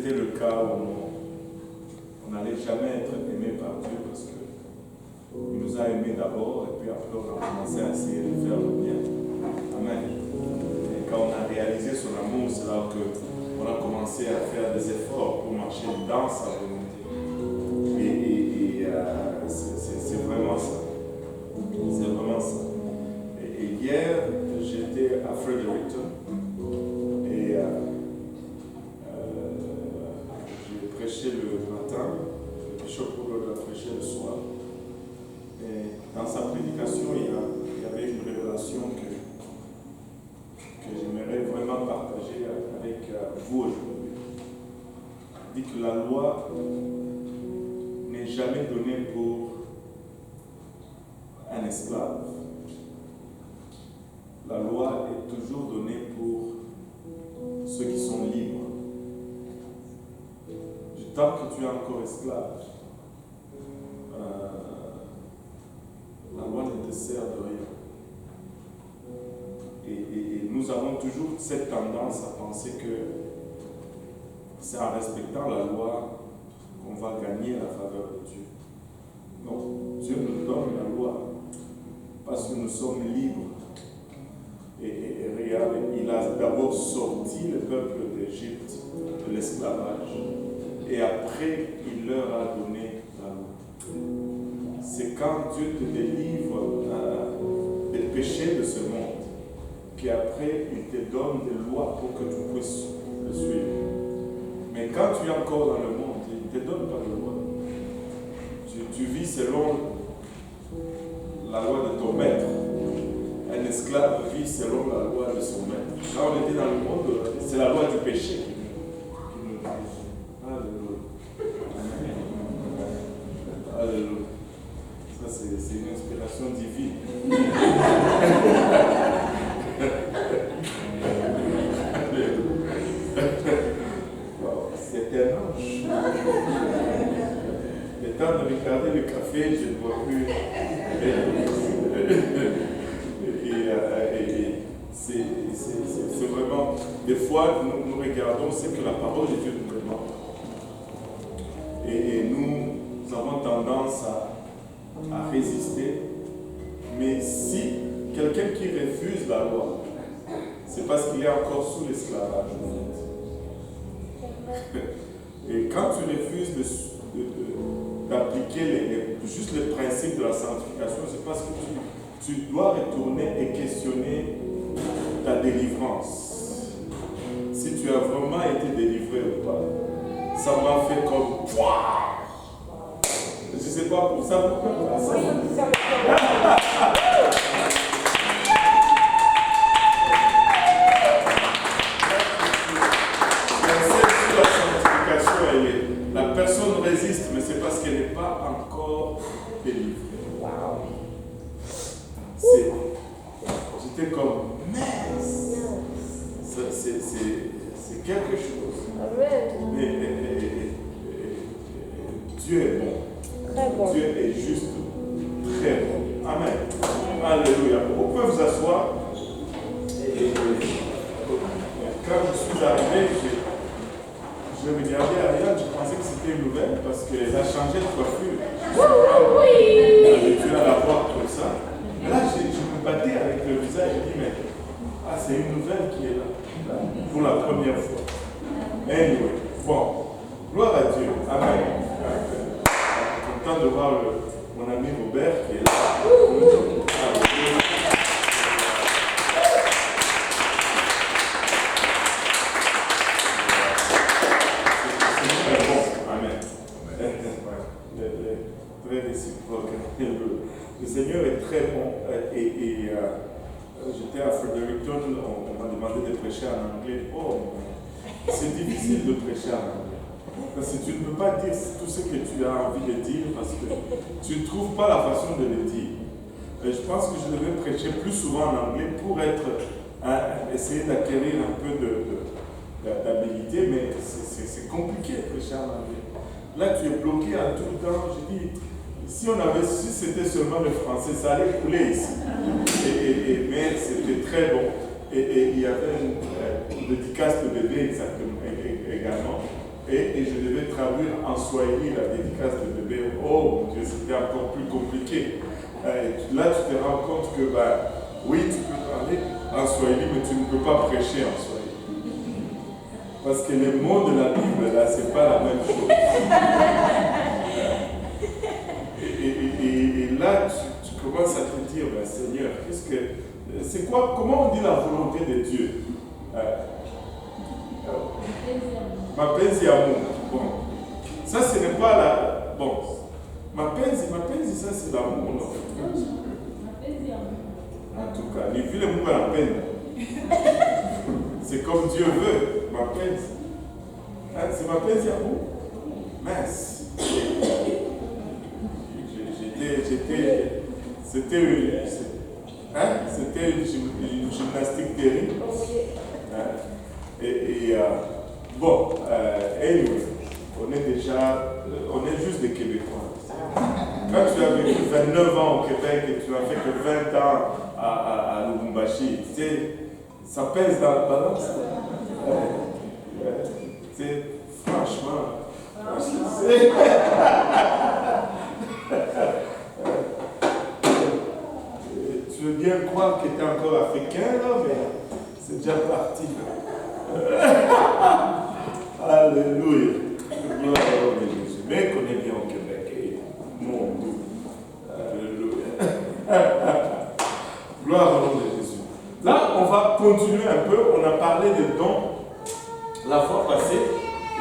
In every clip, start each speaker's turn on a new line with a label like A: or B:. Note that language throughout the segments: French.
A: c'était le cas où on n'allait jamais être aimé par Dieu parce qu'il nous a aimés d'abord et puis après on a commencé à essayer de faire le bien. Amen. Et quand on a réalisé son amour, c'est là qu'on a commencé à faire des efforts pour marcher dans sa volonté. C'est vraiment ça. C'est vraiment ça. Et hier, j'étais à Fredericton et j'ai prêché le matin, le bishop Paul a prêché le soir. Et dans sa prédication, il y avait une révélation que j'aimerais vraiment partager avec vous aujourd'hui. Il dit que la loi n'est jamais donnée pour un esclave. La loi est toujours donnée pour ceux qui sont libres. Du temps que tu es encore esclave, la loi ne te sert de rien. Et nous avons toujours cette tendance à penser que c'est en respectant la loi qu'on va gagner la faveur de Dieu. Non, Dieu nous donne la loi parce que nous sommes libres. Et regarde, il a d'abord sorti le peuple d'Égypte de l'esclavage et après il leur a donné la loi. C'est quand Dieu te délivre des péchés de ce monde qu'après il te donne des lois pour que tu puisses le suivre. Mais quand tu es encore dans le monde, il ne te donne pas de loi. Tu vis selon la loi de ton maître. Un esclave vit selon la loi de son maître. Quand on était dans le monde, c'est la loi du péché qui nous dirige. Alléluia. Alléluia. Ça, c'est une inspiration divine. Wow, c'est un ange. Le temps de regarder le café, je ne vois plus. C'est vraiment, des fois, nous regardons ce que la parole de Dieu nous demande. Et nous avons tendance à résister. Mais si quelqu'un qui refuse la loi, c'est parce qu'il est encore sous l'esclavage. Et quand tu refuses d'appliquer juste les principes de la sanctification, c'est parce que tu dois retourner et questionner ta délivrance. Si tu as vraiment été délivré ou pas. Ça m'a fait comme je ne sais pas pour ça pourquoi. La personne résiste, mais c'est parce qu'elle n'est pas encore délivrée. Wow. J'étais comme, c'est quelque chose. Et Dieu est bon.
B: Très bon.
A: Dieu est juste très bon. Amen. Alléluia. Vous pouvez vous asseoir. Et quand je suis arrivé, je regardais Ariane, je pensais que c'était une nouvelle parce qu'elle a changé de coiffure.
B: Oui.
A: Tu as la voix comme ça. Mais là, je me battais avec le visage. Je dis, mais c'est une nouvelle qui est là. Pour la première fois. Anyway, bon. Gloire à Dieu. Amen. Content de voir mon ami Robert qui est là. Le Seigneur est très bon j'étais à Fredericton, on m'a demandé de prêcher en anglais. Oh, c'est difficile de prêcher en anglais. Parce que tu ne peux pas dire tout ce que tu as envie de dire parce que tu ne trouves pas la façon de le dire. Et je pense que je devais prêcher plus souvent en anglais pour essayer d'acquérir un peu d'habilité, mais c'est compliqué de prêcher en anglais. Là, tu es bloqué à tout le temps. Je dis, si c'était seulement le français, ça allait couler ici. Mais c'était très bon. Et il y avait une dédicace de bébé également. et je devais traduire en swahili la dédicace de bébé. Oh mon Dieu, c'était encore plus compliqué. Et là, tu te rends compte que, oui, tu peux parler en swahili, mais tu ne peux pas prêcher en swahili. Parce que les mots de la Bible, là, c'est pas la même chose. Et là, tu commences à te dire, Seigneur, c'est quoi, comment on dit la volonté de Dieu? Mapenzi ya Mungu. Bon. Ça, ce n'est pas la... Bon. Mapenzi, ça, c'est l'amour, non? En tout cas, les villes Mungu la peine. C'est comme Dieu veut, mapenzi. C'est mapenzi ya Mungu. Mince. C'était une gymnastique terrible. Bon, anyway, on est juste des Québécois. Quand tu as vécu 29 ans au Québec et tu as fait que 20 ans à Lubumbashi, tu sais, ça pèse dans la balance. Franchement, tu veux bien croire que tu es encore africain, là, mais c'est déjà parti. Alléluia. Gloire au nom de Jésus. Mais qu'on est bien au Québec. Et mon Dieu. Alléluia. Gloire au nom de Jésus. Là, on va continuer un peu. On a parlé des dons la fois passée.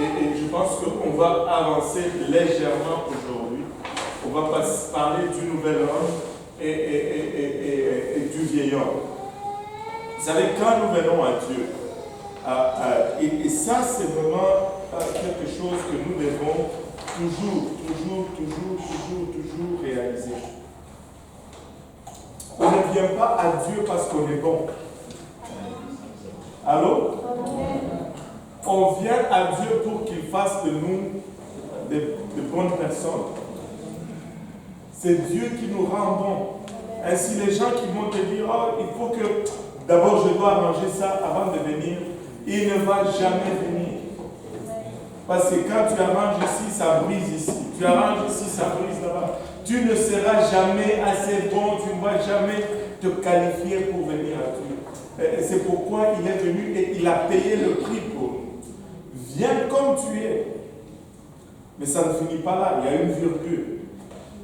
A: Et je pense qu'on va avancer légèrement aujourd'hui. On va parler du nouvel homme et du vieil homme. Vous savez, quand nous venons à Dieu, et ça, c'est vraiment quelque chose que nous devons toujours réaliser. On ne vient pas à Dieu parce qu'on est bon. Allô? On vient à Dieu pour qu'il fasse de nous de bonnes personnes. C'est Dieu qui nous rend bons. Ainsi, les gens qui vont te dire, il faut que d'abord je dois arranger ça avant de venir, il ne va jamais venir. Parce que quand tu arranges ici, ça brise ici. Tu arranges ici, ça brise là-bas. Tu ne seras jamais assez bon, tu ne vas jamais te qualifier pour venir à Dieu. Et c'est pourquoi il est venu et il a payé le prix pour nous. Viens comme tu es. Mais ça ne finit pas là, il y a une virgule.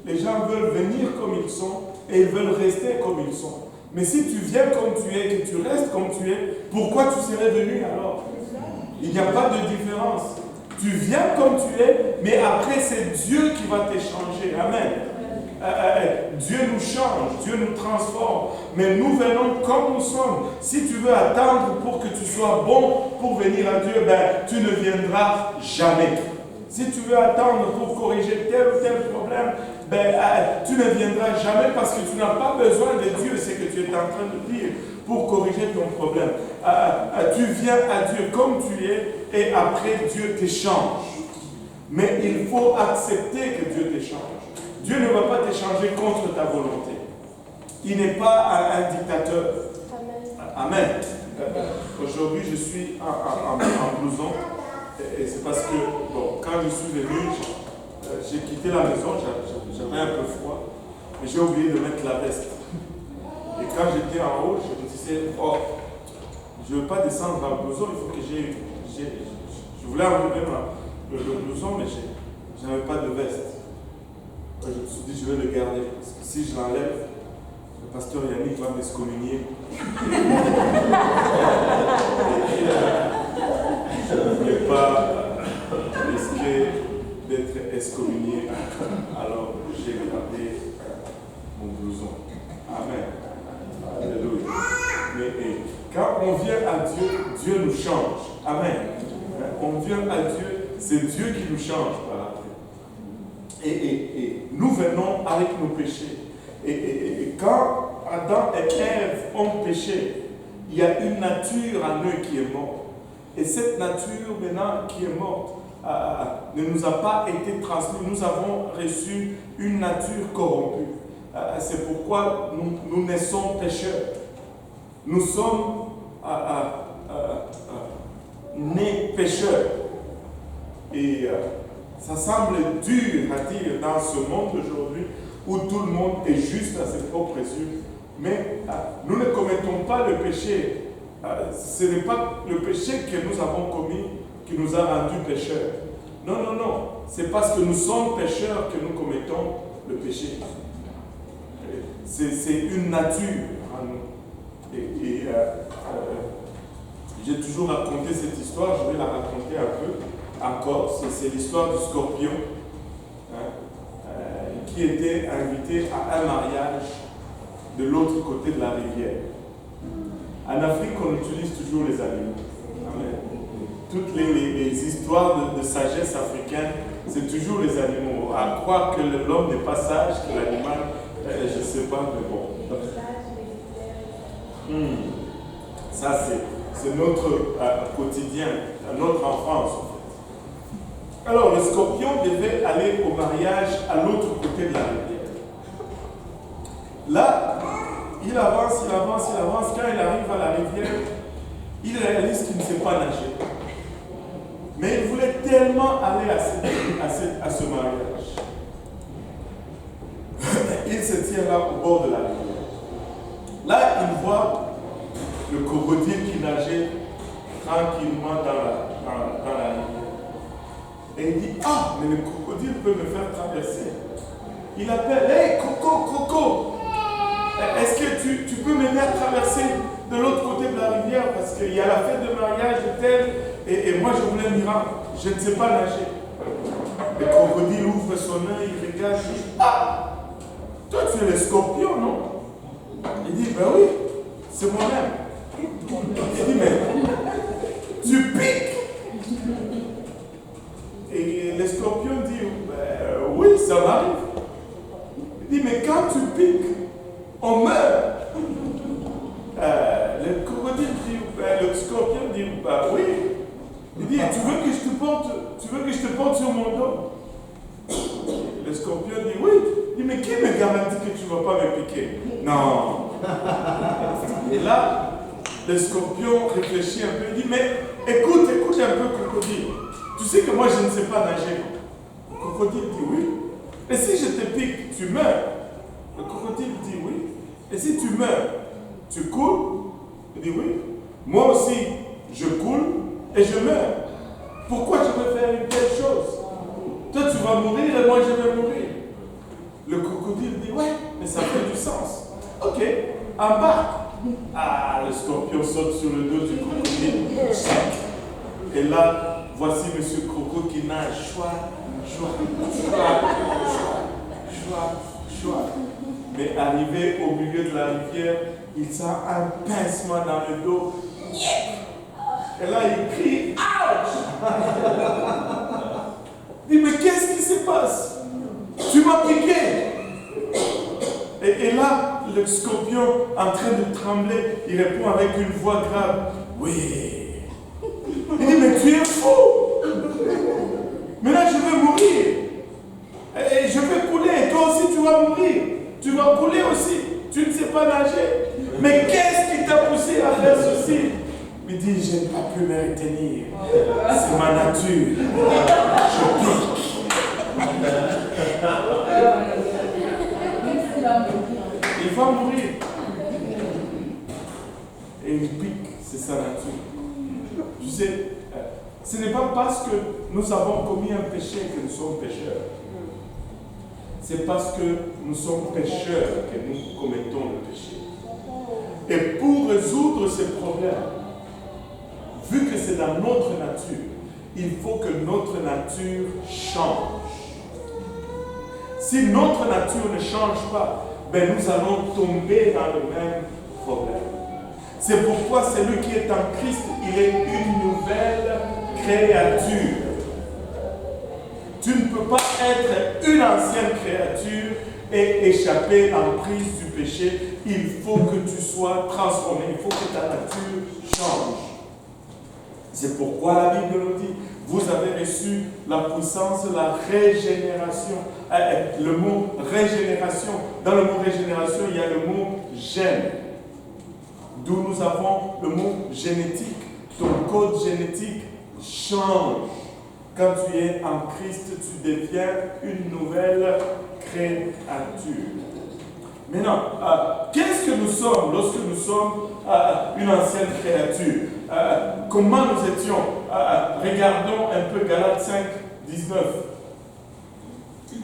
A: Les gens veulent venir comme ils sont et ils veulent rester comme ils sont. Mais si tu viens comme tu es, que tu restes comme tu es, pourquoi tu serais venu alors? Il n'y a pas de différence. Tu viens comme tu es, mais après c'est Dieu qui va t'échanger. Amen. Dieu nous change, Dieu nous transforme. Mais nous venons comme nous sommes. Si tu veux attendre pour que tu sois bon pour venir à Dieu, tu ne viendras jamais. Si tu veux attendre pour corriger tel ou tel problème, tu ne viendras jamais parce que tu n'as pas besoin de Dieu, c'est que tu es en train de dire, pour corriger ton problème. Tu viens à Dieu comme tu es et après Dieu t'échange. Mais il faut accepter que Dieu t'échange. Dieu ne va pas t'échanger contre ta volonté. Il n'est pas un dictateur. Amen. Aujourd'hui, je suis en blouson. Et c'est parce que, quand je suis venu, j'ai quitté la maison, j'avais un peu froid, mais j'ai oublié de mettre la veste. Et quand j'étais en haut, je me disais, je ne veux pas descendre dans le blouson, il faut que je voulais enlever le blouson, mais je n'avais pas de veste. Je me suis dit, je vais le garder, parce que si je l'enlève, le pasteur Yannick va m'excommunier. Je ne voulais pas risquer d'être excommunié. Alors j'ai gardé mon blouson. Amen. Alléluia. Mais quand on vient à Dieu, Dieu nous change. Amen. On vient à Dieu, c'est Dieu qui nous change par après. Et nous venons avec nos péchés. Et quand Adam et Ève ont péché, il y a une nature en eux qui est morte. Et cette nature maintenant qui est morte ne nous a pas été transmise. Nous avons reçu une nature corrompue. C'est pourquoi nous naissons pécheurs. Nous sommes nés pécheurs. Et ça semble dur à dire dans ce monde d'aujourd'hui où tout le monde est juste à ses propres yeux. Mais nous ne commettons pas le péché. Ce n'est pas le péché que nous avons commis qui nous a rendus pécheurs. Non, non, non. C'est parce que nous sommes pécheurs que nous commettons le péché. C'est une nature en nous. J'ai toujours raconté cette histoire, je vais la raconter un peu encore. C'est l'histoire du scorpion qui était invité à un mariage de l'autre côté de la rivière. En Afrique, on utilise toujours les animaux. Amen. Toutes les histoires de sagesse africaine, c'est toujours les animaux. À croire que l'homme n'est pas sage, que l'animal, je ne sais pas, mais bon. Ça, c'est notre quotidien, notre enfance. En fait. Alors, le scorpion devait aller au mariage à l'autre côté de la rivière. Là, il avance. Quand il arrive à la rivière, il réalise qu'il ne sait pas nager. Mais il voulait tellement aller à ce mariage. Il se tient là au bord de la rivière. Là, il voit le crocodile qui nageait tranquillement dans la rivière. Et il dit, ah, mais le crocodile peut me faire traverser. Il appelle, hey, Coco, est-ce que tu peux m'aider à traverser de l'autre côté de la rivière parce qu'il y a la fête de mariage de tel et moi je voulais m'y rendre. Je ne sais pas nager. Le crocodile ouvre son œil, il regarde, il dit, ah, toi tu es le scorpion, non? Il dit, ben oui, c'est moi-même. Il dit, mais tu piques. Et le scorpion dit, ben, oui, ça m'arrive. Il dit, mais quand tu piques, on meurt. Le crocodile dit, le scorpion dit, bah oui. Il dit, tu veux que je te porte sur mon dos? Le scorpion dit, oui. Il dit, mais qui me garantit que tu ne vas pas me piquer? Non. Et là, le scorpion réfléchit un peu, il dit, mais écoute un peu, crocodile. Tu sais que moi je ne sais pas nager. Le crocodile dit, oui. Et si je te pique, tu meurs? Le crocodile dit, oui. Et si tu meurs, tu coules? Il dit, oui. Moi aussi, je coule et je meurs. Pourquoi je vais faire une telle chose? Toi, tu vas mourir et moi, je vais mourir. Le crocodile dit, ouais, mais ça fait du sens. Ok, embarque. Ah, le scorpion saute sur le dos du crocodile. Et là, voici M. Croco qui nage. Choix. Mais arrivé au milieu de la rivière, il sent un pincement dans le dos. Et là, il crie, ouch! Il dit, mais qu'est-ce qui se passe? Tu m'as piqué! Et là, le scorpion, en train de trembler, il répond avec une voix grave, oui. Il dit, mais tu es fou! Mais là, je vais mourir. Et je vais couler, et toi aussi, tu vas mourir. Tu vas couler aussi. Tu ne sais pas nager. Mais qu'est-ce qui t'a poussé à faire ceci? Il dit, je n'ai pas pu me retenir. C'est ma nature. Je pique. Il va mourir. Et il pique, c'est sa nature. Tu sais, ce n'est pas parce que nous avons commis un péché que nous sommes pécheurs. C'est parce que nous sommes pécheurs que nous commettons le péché. Et pour résoudre ces problèmes, vu que c'est dans notre nature, il faut que notre nature change. Si notre nature ne change pas, ben nous allons tomber dans le même problème. C'est pourquoi celui qui est en Christ, il est une nouvelle créature. Tu ne peux pas être une ancienne créature et échapper à l'emprise du péché. Il faut que tu sois transformé. Il faut que ta nature change. C'est pourquoi la Bible nous dit, vous avez reçu la puissance de la régénération. Le mot régénération, dans le mot régénération, il y a le mot gène. D'où nous avons le mot génétique. Ton code génétique change. Quand tu es en Christ, tu deviens une nouvelle créature. Maintenant, qu'est-ce que nous sommes lorsque nous sommes une ancienne créature? Comment nous étions? Regardons un peu Galates 5, 19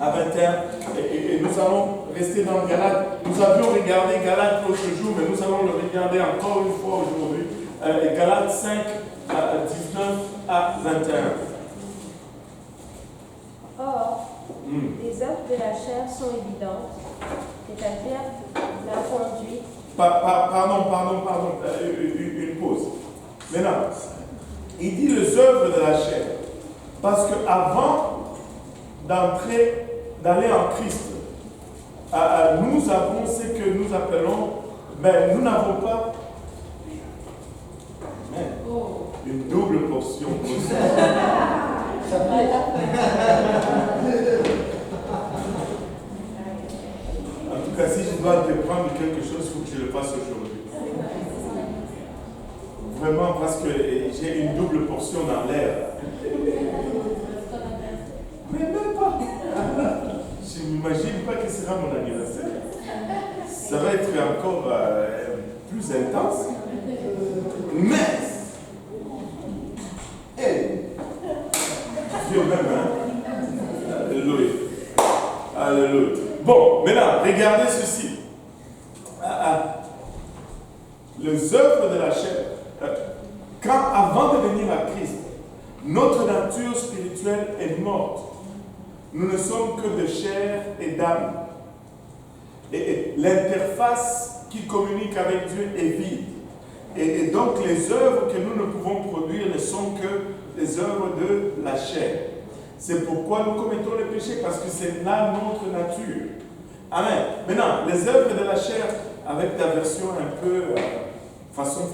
A: à 21. Et nous allons rester dans Galates. Nous avions regardé Galates l'autre jour, mais nous allons le regarder encore une fois aujourd'hui. Galates 5, 19 à 21.
B: Or, les œuvres de la chair sont évidentes, c'est-à-dire la conduite.
A: Pardon, une pause. Maintenant, il dit les œuvres de la chair. Parce qu'avant d'aller en Christ, nous avons ce que nous appelons, mais nous n'avons pas une double portion aussi. En tout cas, si je dois te prendre quelque chose, il faut que je le fasse aujourd'hui. Vraiment, parce que j'ai une double portion dans l'air. Mais même pas. Je ne m'imagine pas que ce sera mon anniversaire. Ça va être encore plus intense. Mais, Dieu même, hein? Alléluia. Alléluia. Bon, maintenant, regardez ceci. Les œuvres de la chair. Avant de venir à Christ, notre nature spirituelle est morte. Nous ne sommes que de chair et d'âme. Et l'interface qui communique avec Dieu est vide. Et donc les œuvres que nous ne pouvons produire ne sont que des œuvres de la chair. C'est pourquoi nous commettons le péché, parce que c'est là notre nature. Amen. Maintenant, les œuvres de la chair, avec ta version un peu façon.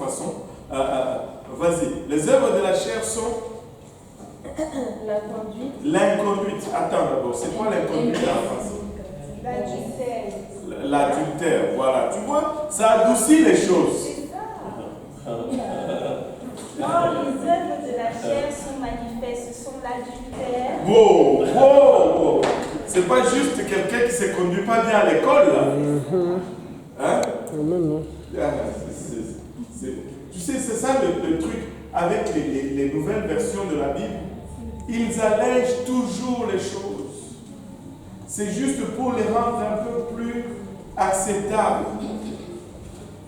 A: Vas-y. Les œuvres de la chair sont
B: l'inconduite.
A: L'inconduite. Attends d'abord, c'est quoi l'inconduite en face?
B: L'adultère.
A: L'adultère, voilà. Tu vois, ça adoucit les choses.
C: Or, les œuvres de la chair sont manifestes, ce sont l'adultère.
A: Wow. C'est pas juste quelqu'un qui ne se conduit pas bien à l'école, là. Hein?
B: Non.
A: Tu sais, c'est ça le truc avec les nouvelles versions de la Bible. Ils allègent toujours les choses. C'est juste pour les rendre un peu plus acceptables.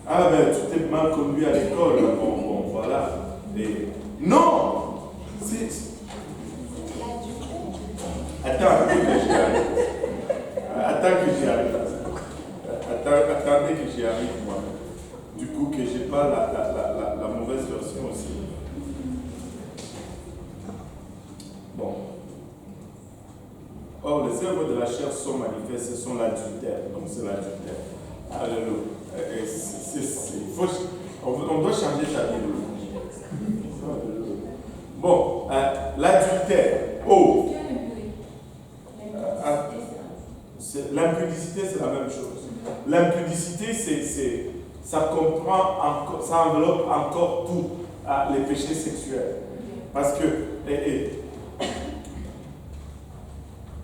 A: Ah ben, tu t'es mal conduit à l'école, bon, voilà. Et non! Attends que j'y arrive. Attendez que j'y arrive, moi. Du coup, que je n'ai pas la mauvaise version aussi. Bon. Or, les œuvres de la chair sont manifestes, ce sont l'adultère. Donc, c'est l'adultère. Alléluia. On doit changer ta Bible. Bon, l'adultère. L'impudicité, c'est la même chose. L'impudicité, ça comprend, ça enveloppe encore tout les péchés sexuels. Parce que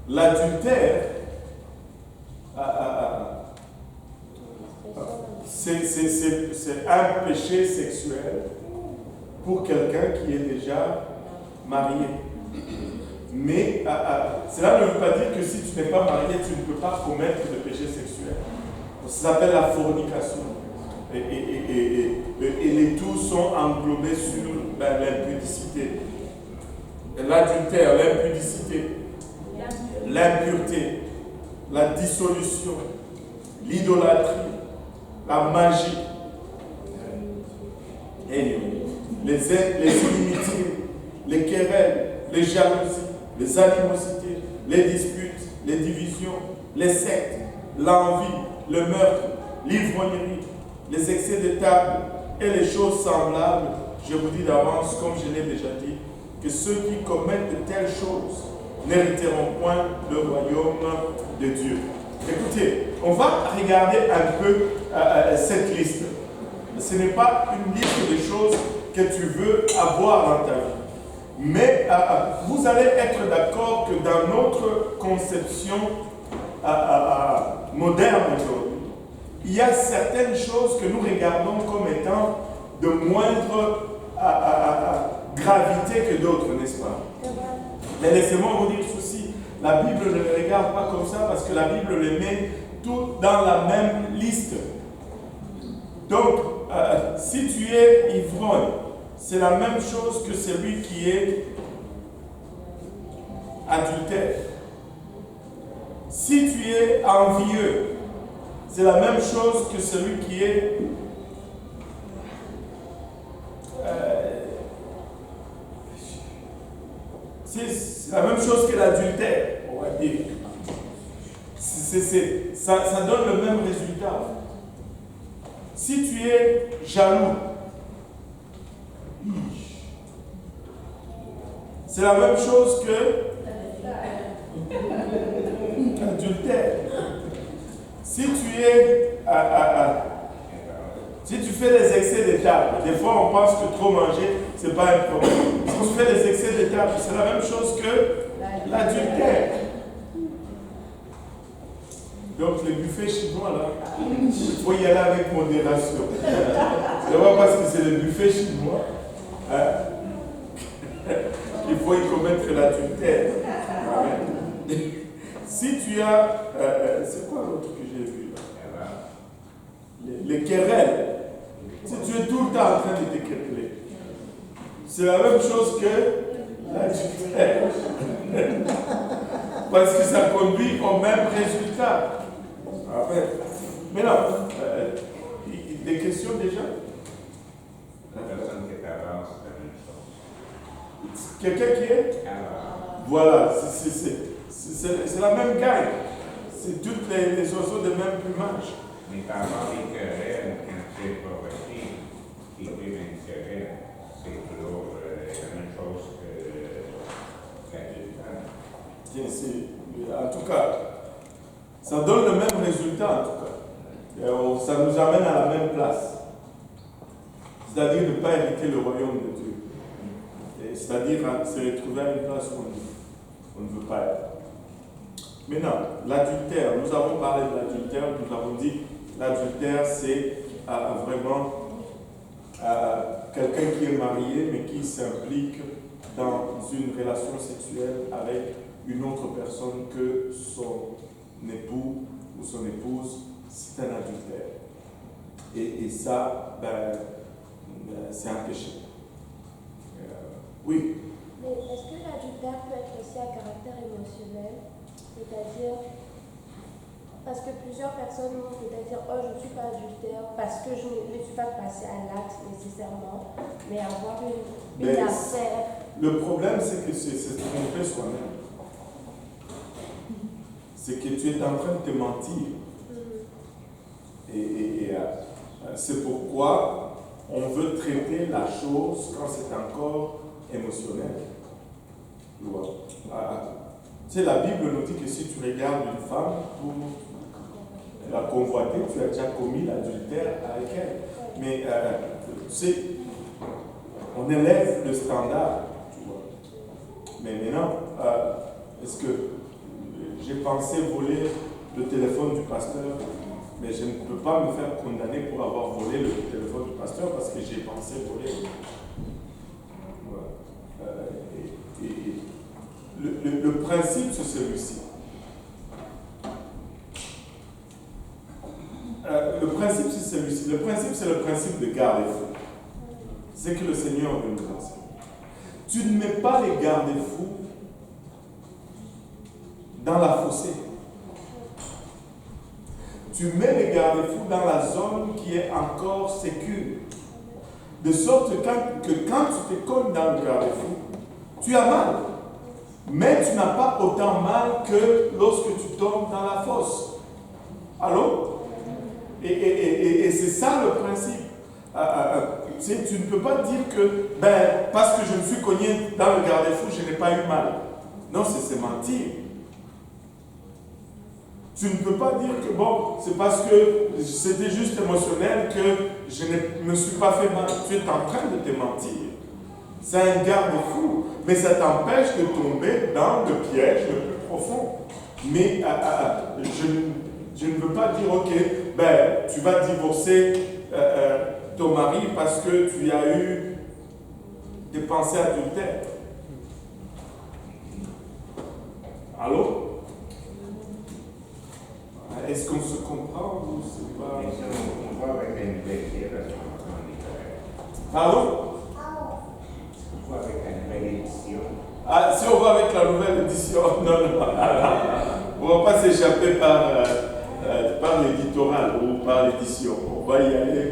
A: l'adultère, c'est un péché sexuel pour quelqu'un qui est déjà marié. Mais cela ne veut pas dire que si tu n'es pas marié, tu ne peux pas commettre de péché sexuel. Ça s'appelle la fornication. Et les tout sont englobés sur l'impudicité. L'adultère, l'impudicité, l'impureté, la dissolution, l'idolâtrie, la magie, les inimitiés, les querelles, les jalousies, les animosités, les disputes, les divisions, les sectes, l'envie, le meurtre, l'ivrognerie, les excès de table et les choses semblables. Je vous dis d'avance, comme je l'ai déjà dit, que ceux qui commettent de telles choses n'hériteront point le royaume de Dieu. Écoutez, on va regarder un peu cette liste. Ce n'est pas une liste de choses que tu veux avoir dans ta vie. Mais vous allez être d'accord que dans notre conception moderne aujourd'hui, il y a certaines choses que nous regardons comme étant de moindre gravité que d'autres, n'est-ce pas? Mais laissez-moi vous dire ceci, la Bible ne les regarde pas comme ça parce que la Bible les met toutes dans la même liste. Donc, si tu es ivrogne, c'est la même chose que celui qui est adultère. Si tu es envieux, c'est la même chose que celui qui est c'est la même chose que l'adultère, on va dire. Ça donne le même résultat. Si tu es jaloux, c'est la même chose que l'adultère. Si tu es si tu fais des excès de table, des fois on pense que trop manger, ce n'est pas un problème. Si tu fais des excès de table, c'est la même chose que l'adultère. Donc le buffet chinois là, il faut y aller avec modération. C'est pas parce que c'est le buffet chinois qu'il faut y commettre l'adultère. Si tu as, c'est quoi l'autre que j'ai vu là? Les querelles. Si tu es tout le temps en train de te quereller, c'est la même chose que l'adultère. Parce que ça conduit au même résultat. Maintenant, des questions déjà?
D: Personne qui est avare, c'est la même chose.
A: Quelqu'un qui est? Voilà, c'est la même gagne. C'est toutes les oiseaux de même plumage.
D: Mais par rapport aux querelles, quand tu es provoqué, qui vivent une querelle, c'est toujours la même chose que l'adultère.
A: En tout cas, ça donne le même résultat en tout cas. Ça nous amène à la même place. C'est-à-dire ne pas hériter le royaume de Dieu. C'est-à-dire se retrouver à une place où on ne veut pas être. Maintenant, l'adultère, nous avons parlé de l'adultère, nous avons dit l'adultère c'est vraiment quelqu'un qui est marié mais qui s'implique dans une relation sexuelle avec une autre personne que son époux ou son épouse, c'est un adultère. Et ça, c'est un péché. Oui.
B: Mais est-ce que l'adultère peut être aussi à caractère émotionnel? C'est-à-dire, parce que plusieurs personnes vont peut-être dire, oh, je ne suis pas adultère parce que je ne suis pas passée à l'acte nécessairement, mais avoir une affaire.
A: Le problème, c'est que c'est se tromper soi-même. C'est que tu es en train de te mentir. Et c'est pourquoi on veut traiter la chose quand c'est encore émotionnel. Tu vois? Tu sais, la Bible nous dit que si tu regardes une femme pour la convoiter, tu as déjà commis l'adultère avec elle. Mais tu sais, on élève le standard, tu vois. Mais maintenant, est-ce que j'ai pensé voler le téléphone du pasteur, mais je ne peux pas me faire condamner pour avoir volé le téléphone du pasteur parce que j'ai pensé voler. Voilà. Le principe, c'est celui-ci. Le principe, c'est celui-ci. Le principe, c'est le principe de garde-fou. C'est que le Seigneur veut nous enseigner. Tu ne mets pas les garde-fous dans la fossée. Tu mets les garde-fous dans la zone qui est encore sécure. De sorte que quand tu te colles dans le garde-fou, tu as mal. Mais tu n'as pas autant mal que lorsque tu tombes dans la fosse. Allô? Et c'est ça le principe. Tu ne peux pas dire que parce que je me suis cogné dans le garde-fou, je n'ai pas eu mal. Non, c'est mentir. Tu ne peux pas dire que bon, c'est parce que c'était juste émotionnel que je ne me suis pas fait mal. Tu es en train de te mentir. C'est un garde-fou, mais ça t'empêche de tomber dans le piège le plus profond. Mais je ne veux pas dire, ok, ben, tu vas divorcer ton mari parce que tu as eu des pensées adultères. Allô? Est-ce qu'on se comprend ou c'est pas...
D: On va avec une plaisir à ce moment.
A: Pardon?
D: On va avec une belle édition.
A: Ah, si on va avec la nouvelle édition, non. On ne va pas s'échapper par l'éditoral ou par l'édition. On va y aller.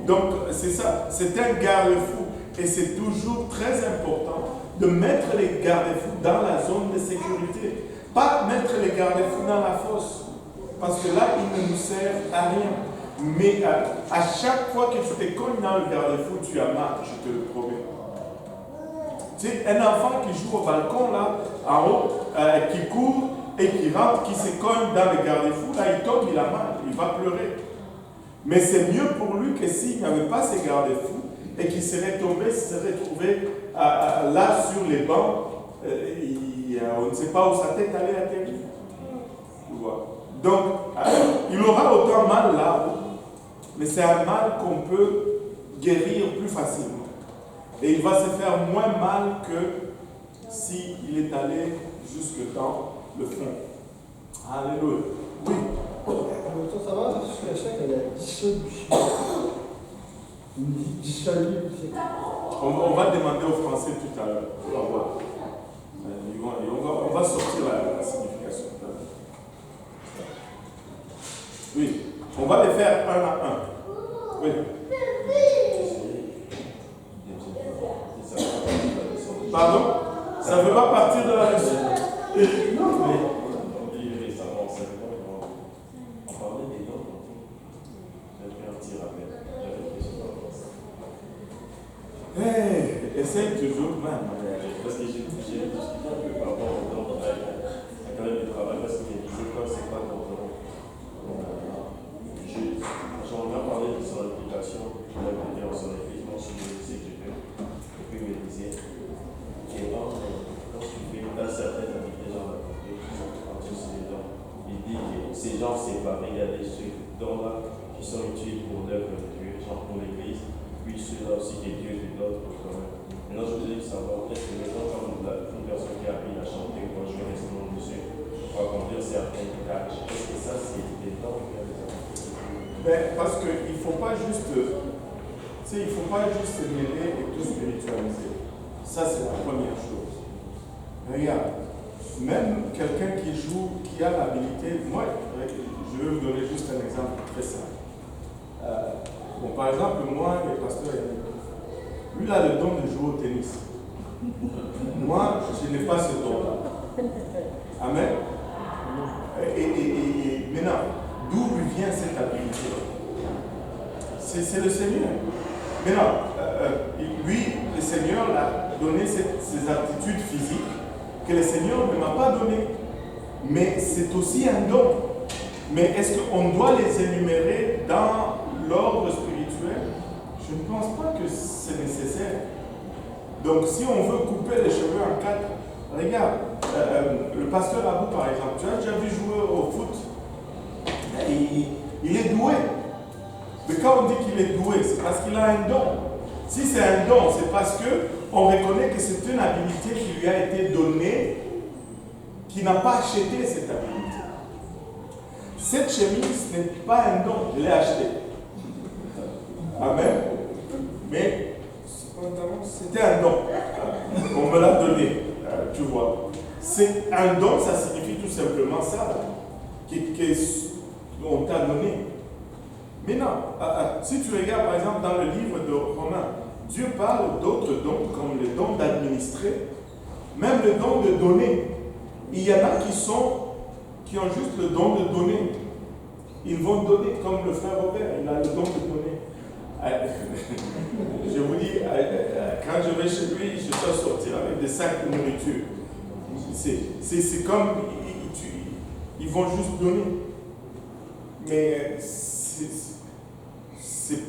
A: Donc, c'est ça. C'est un garde-fou. Et c'est toujours très important de mettre les garde-fous dans la zone de sécurité. Pas mettre les garde-fous dans la fosse. Parce que là, ils ne nous servent à rien. Mais à chaque fois que tu te cognes dans le garde-fou, tu as mal, je te le promets. Tu sais, un enfant qui joue au balcon, là, en haut, qui court et qui rentre, qui se cogne dans le garde-fou, là, il tombe, il a mal, il va pleurer. Mais c'est mieux pour lui que s'il n'y avait pas ces garde-fous et qu'il serait tombé, se serait trouvé là sur les bancs, on ne sait pas où sa tête allait atterrir. Tu vois. Donc, il aura autant mal là-haut, mais c'est un mal qu'on peut guérir plus facilement. Et il va se faire moins mal que s'il est allé jusque dans le fond. Alléluia. Oui.
E: Ça va, je suis à la dissolution.
A: On va demander aux Français tout à l'heure. On va voir. On va sortir la signification. Oui. On va les faire un à un. Oui. Pardon? Ça ne veut pas partir de la leçon. Non, mais...
F: On parlait des dons. J'ai fait un petit rappel.
A: Essaye toujours, man.
F: Parce que j'ai discuté un peu par rapport aux dons avec la collègue de travail, parce qu'il disait quoi, c'est pas ton don. J'en ai parlé de son application, il a été en son église, moi je sais que j'ai fait. Et puis il me disait, quand tu fais dans certaines activités, genre la côté, sur les dons, il dit que ces gens séparés, il y a des dons-là qui sont utiles pour l'œuvre de Dieu, genre pour l'église, puis ceux-là aussi que Dieu te donne pour toi-même. Maintenant, je voulais savoir, est-ce que maintenant, comme une personne qui a appris à chanter, pour jouer l'instrument de Dieu, pour accomplir certaines tâches, est-ce que ça, c'est des dons qu'il y a des
A: Ben, parce qu'il ne faut pas juste, il faut pas juste se mêler et tout spiritualiser. Ça, c'est la première chose. Regarde, même quelqu'un qui joue, qui a l'habilité, moi, je vais vous donner juste un exemple très simple. Bon, par exemple, moi, le pasteur Yannick, lui, il a le don de jouer au tennis. Moi, je n'ai pas ce don-là. Amen. Et maintenant, d'où lui vient cette habilité? C'est le Seigneur. Maintenant, lui, le Seigneur l'a donné ces aptitudes physiques que le Seigneur ne m'a pas données. Mais c'est aussi un don. Mais est-ce qu'on doit les énumérer dans l'ordre spirituel? Je ne pense pas que c'est nécessaire. Donc, si on veut couper les cheveux en quatre, regarde, le pasteur Abou, par exemple, tu as déjà vu jouer au foot? Il est doué. Mais quand on dit qu'il est doué, c'est parce qu'il a un don. Si c'est un don, c'est parce qu'on reconnaît que c'est une habilité qui lui a été donnée, qui n'a pas acheté cette habilité. Cette chemise n'est pas un don, je l'ai achetée. Amen. Mais c'était un don. On me l'a donné, tu vois. C'est un don, ça signifie tout simplement ça, qu'on t'a donné. Mais non, si tu regardes par exemple dans le livre de Romains, Dieu parle d'autres dons, comme le don d'administrer, même le don de donner. Il y en a qui ont juste le don de donner. Ils vont donner, comme le frère Robert, il a le don de donner. Je vous dis, quand je vais chez lui, je dois sortir avec des sacs de nourriture. C'est comme, ils vont juste donner. Mais c'est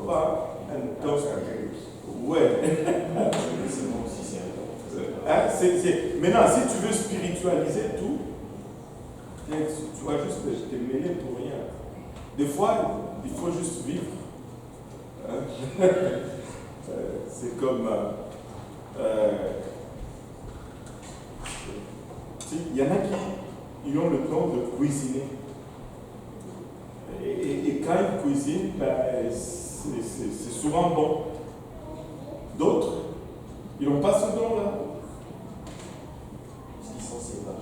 D: C'est
A: pas un don. Ouais.
F: C'est bon si c'est un don.
A: Maintenant, si tu veux spiritualiser tout, tu vas juste te mêler pour rien. Des fois, il faut juste vivre. Hein? C'est comme... il y en a qui ont le don de cuisiner. Et quand ils cuisinent, ben, c'est souvent bon. D'autres, ils n'ont pas ce don-là.
F: Ils sont séparés.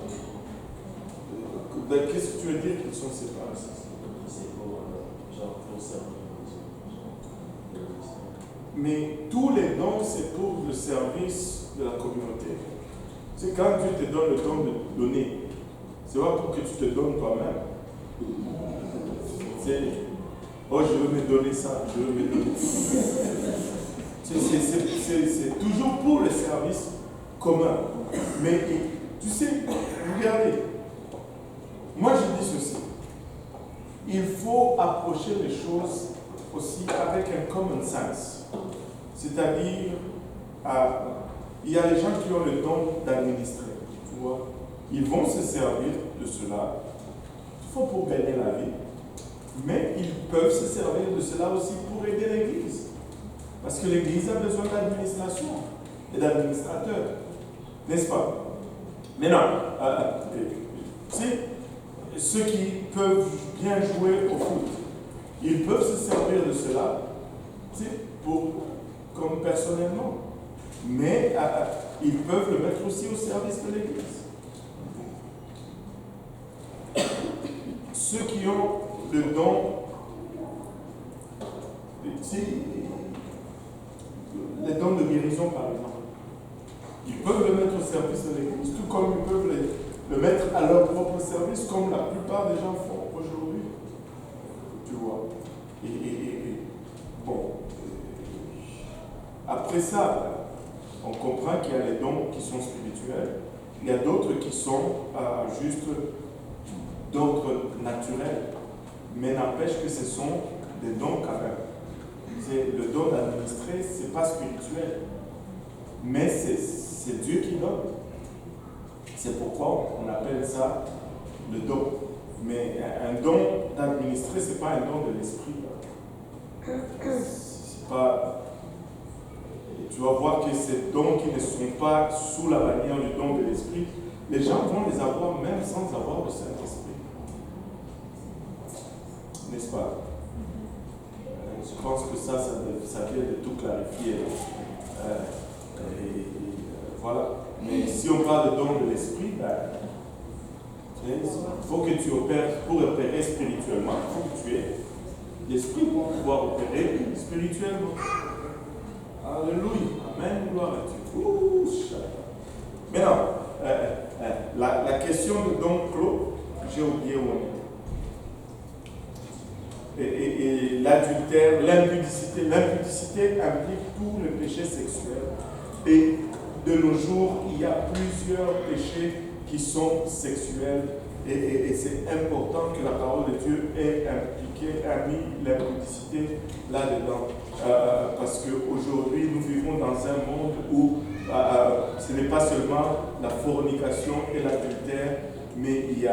A: Qu'est-ce que tu veux dire qu'ils sont séparés?
F: C'est pour, genre, pour servir.
A: Mais tous les dons, c'est pour le service de la communauté. C'est quand Dieu te donne le don de donner. C'est pas pour que tu te donnes toi-même. C'est, oh, je veux me donner ça, je veux me donner. C'est toujours pour le service commun. Mais tu sais, regardez, moi je dis ceci. Il faut approcher les choses aussi avec un common sense. C'est-à-dire, il y a des gens qui ont le don d'administrer. Tu vois, ils vont se servir de cela. Il faut pour gagner la vie. Mais ils peuvent se servir de cela aussi pour aider l'Église. Parce que l'Église a besoin d'administration et d'administrateurs. N'est-ce pas? Maintenant, tu sais, ceux qui peuvent bien jouer au foot, ils peuvent se servir de cela, tu sais, comme personnellement. Mais ils peuvent le mettre aussi au service de l'Église. Ceux qui ont le don, tu sais, les dons de guérison par exemple, ils peuvent le mettre au service de l'Église, tout comme ils peuvent le mettre à leur propre service, comme la plupart des gens font aujourd'hui. Tu vois. Bon. Après ça, on comprend qu'il y a les dons qui sont spirituels, il y a d'autres qui sont juste d'ordre naturel, mais n'empêche que ce sont des dons quand même. Le don d'administrer, ce n'est pas spirituel, mais c'est Dieu qui donne. C'est pourquoi on appelle ça le don. Mais un don d'administrer, ce n'est pas un don de l'esprit. C'est pas... Tu vas voir que ces dons qui ne sont pas sous la bannière du don de l'esprit, les gens vont les avoir même sans avoir le Saint-Esprit. N'est-ce pas? Je pense que ça vient de tout clarifier. Voilà. Mais si on parle de don de l'esprit, il faut que tu opères, pour opérer spirituellement, il faut que tu aies l'esprit pour pouvoir opérer spirituellement. Alléluia. Amen. Gloire à Dieu. Maintenant, la question de don clos, j'ai oublié où on est. Et l'adultère, l'impudicité. L'impudicité implique tout le péché sexuel. Et de nos jours, il y a plusieurs péchés qui sont sexuels. Et c'est important que la parole de Dieu ait mis l'impudicité là-dedans. Parce qu'aujourd'hui, nous vivons dans un monde où ce n'est pas seulement la fornication et l'adultère, mais il y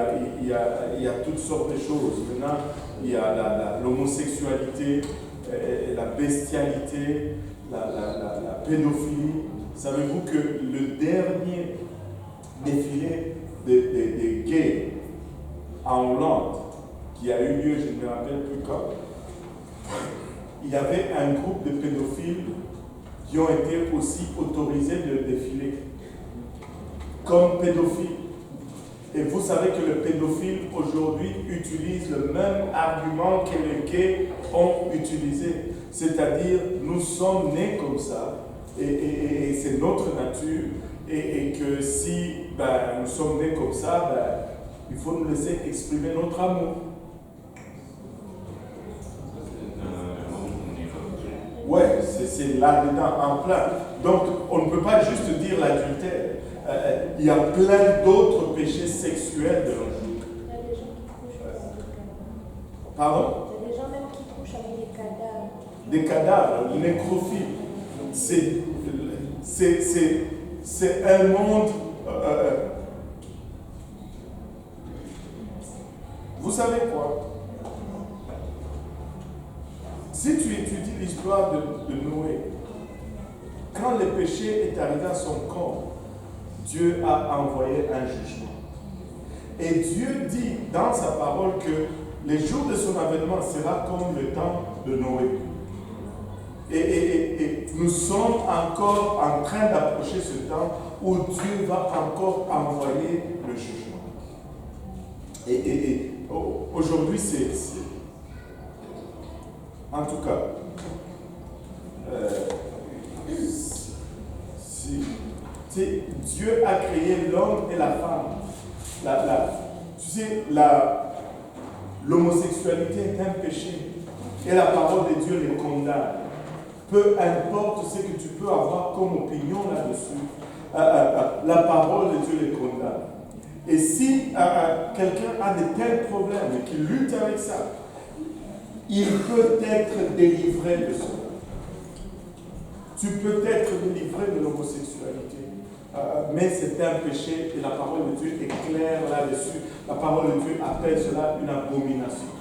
A: a toutes sortes de choses. Maintenant, il y a l'homosexualité, la bestialité, la pédophilie. Savez-vous que le dernier défilé des gays en Hollande, qui a eu lieu, je ne me rappelle plus quand, il y avait un groupe de pédophiles qui ont été aussi autorisés de défiler comme pédophiles. Et vous savez que les pédophiles aujourd'hui utilisent le même argument que les gays ont utilisé. C'est-à-dire, nous sommes nés comme ça, et c'est notre nature, et que si nous sommes nés comme ça, il faut nous laisser exprimer notre amour. Ouais, c'est là-dedans, en plein. Donc, on ne peut pas juste dire l'adultère. Il y a plein d'autres péchés sexuels de nos jours.
B: Il y a des gens qui couchent pas avec.
A: Pardon?
B: Il y a des gens même
A: des cadavres, nécrophilie. C'est un monde. Vous savez quoi? Si tu étudies l'histoire de Noé, quand le péché est arrivé à son corps, Dieu a envoyé un jugement. Et Dieu dit dans sa parole que les jours de son avènement sera comme le temps de Noé. Et nous sommes encore en train d'approcher ce temps où Dieu va encore envoyer le jugement. Et aujourd'hui, en tout cas, Dieu a créé l'homme et la femme. Tu sais, l'homosexualité est un péché et la parole de Dieu les condamne. Peu importe ce que tu peux avoir comme opinion là-dessus, la parole de Dieu les condamne. Et si quelqu'un a de tels problèmes et qu'il lutte avec ça, il peut être délivré de cela. Tu peux être délivré de l'homosexualité. Mais c'est un péché et la parole de Dieu est claire là-dessus. La parole de Dieu appelle cela une abomination.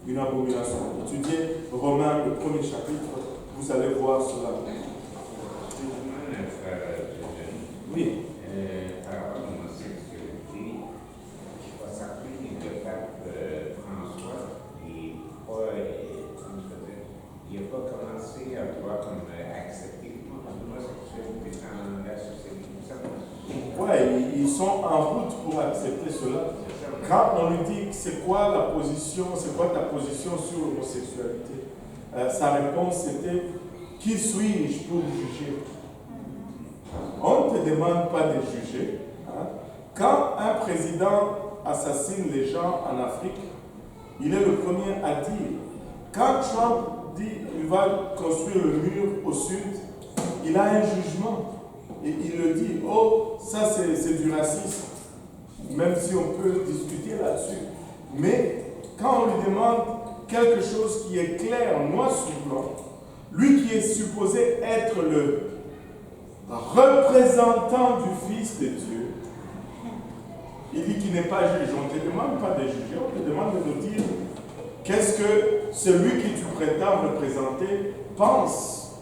A: Une abomination. Étudiez Romains, le premier chapitre, vous allez voir cela. Oui.
D: Par rapport à l'homosexualité, je s'appuie le pape François et il n'a pas commencé à vouloir comme accepter l'homosexualité dans la société.
A: Oui, ils sont en route pour accepter cela. Quand on lui dit c'est quoi ta position sur l'homosexualité, sa réponse c'était qui suis-je pour juger? On ne te demande pas de juger. Hein? Quand un président assassine les gens en Afrique, il est le premier à dire. Quand Trump dit qu'il va construire le mur au sud, il a un jugement. Et il le dit, oh, ça c'est du racisme. Même si on peut discuter là-dessus. Mais quand on lui demande quelque chose qui est clair, noir sur blanc, lui qui est supposé être le représentant du Fils de Dieu, il dit qu'il n'est pas juge. On ne te demande pas de juger, on te demande de nous dire qu'est-ce que celui qui tu prétends représenter pense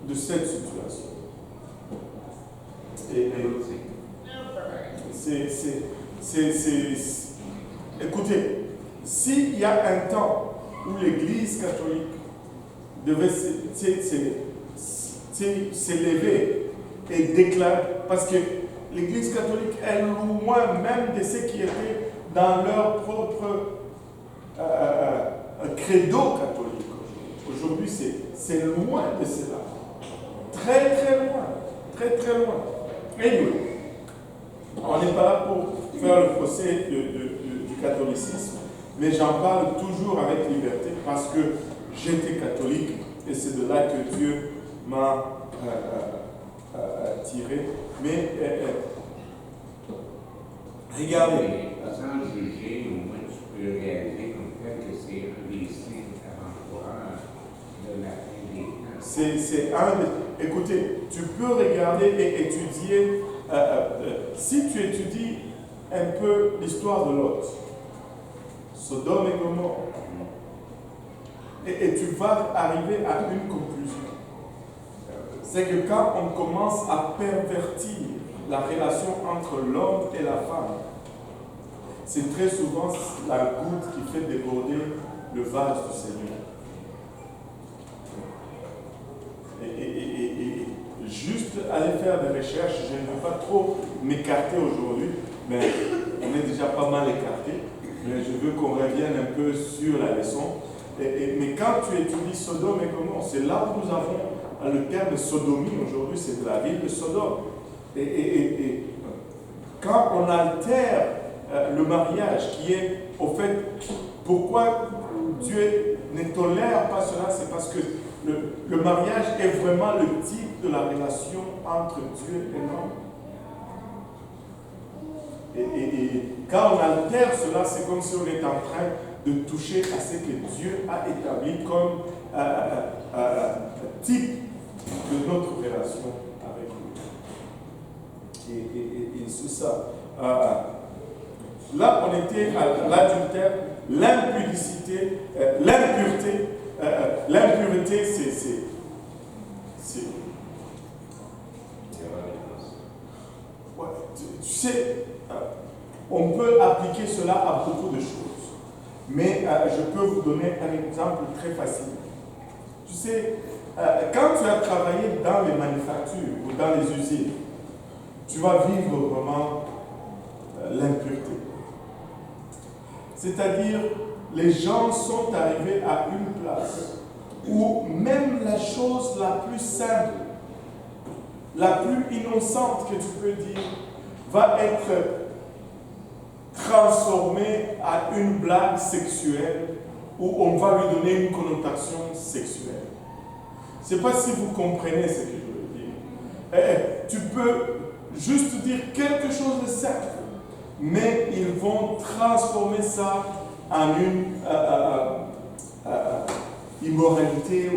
A: de cette situation. Écoutez, s'il y a un temps où l'Église catholique devait s'élever et déclarer, parce que l'Église catholique est loin même de ce qui était dans leur propre credo catholique. Aujourd'hui, c'est loin de cela. Très, très loin. Très, très loin. Anyway, on n'est pas là pour faire le procès du catholicisme, mais j'en parle toujours avec liberté parce que j'étais catholique et c'est de là que Dieu m'a tiré. Mais regardez.
D: Sans juger, au moins tu peux réaliser comme tel que c'est un des signes avant-coureurs de la fin des temps.
A: C'est un des... Écoutez, tu peux regarder et étudier, si tu étudies un peu l'histoire de Lot, Sodome et Gomorrhe, et tu vas arriver à une conclusion. C'est que quand on commence à pervertir la relation entre l'homme et la femme, c'est très souvent la goutte qui fait déborder le vase du Seigneur. Et juste aller faire des recherches, je ne veux pas trop m'écarter aujourd'hui, mais on est déjà pas mal écarté, mais je veux qu'on revienne un peu sur la leçon. Mais quand tu étudies Sodome et Gomorrhe, c'est là où nous avons le terme sodomie aujourd'hui, c'est de la ville de Sodome. Et quand on altère le mariage, qui est, au fait, pourquoi Dieu ne tolère pas cela, c'est parce que le mariage est vraiment le type de la relation entre Dieu et l'homme. Et quand on altère cela, c'est comme si on est en train de toucher à ce que Dieu a établi comme type de notre relation avec lui. Et c'est ça. Là, on était à l'adultère, l'impudicité, l'impureté. L'impureté, c'est ouais, tu sais, on peut appliquer cela à beaucoup de choses. Mais je peux vous donner un exemple très facile. Tu sais, quand tu as travaillé dans les manufactures ou dans les usines, tu vas vivre vraiment l'impureté. C'est-à-dire, les gens sont arrivés à une place où même la chose la plus simple, la plus innocente que tu peux dire, va être transformée à une blague sexuelle où on va lui donner une connotation sexuelle. Je ne sais pas si vous comprenez ce que je veux dire. Tu peux juste dire quelque chose de simple, mais ils vont transformer ça en une immoralité.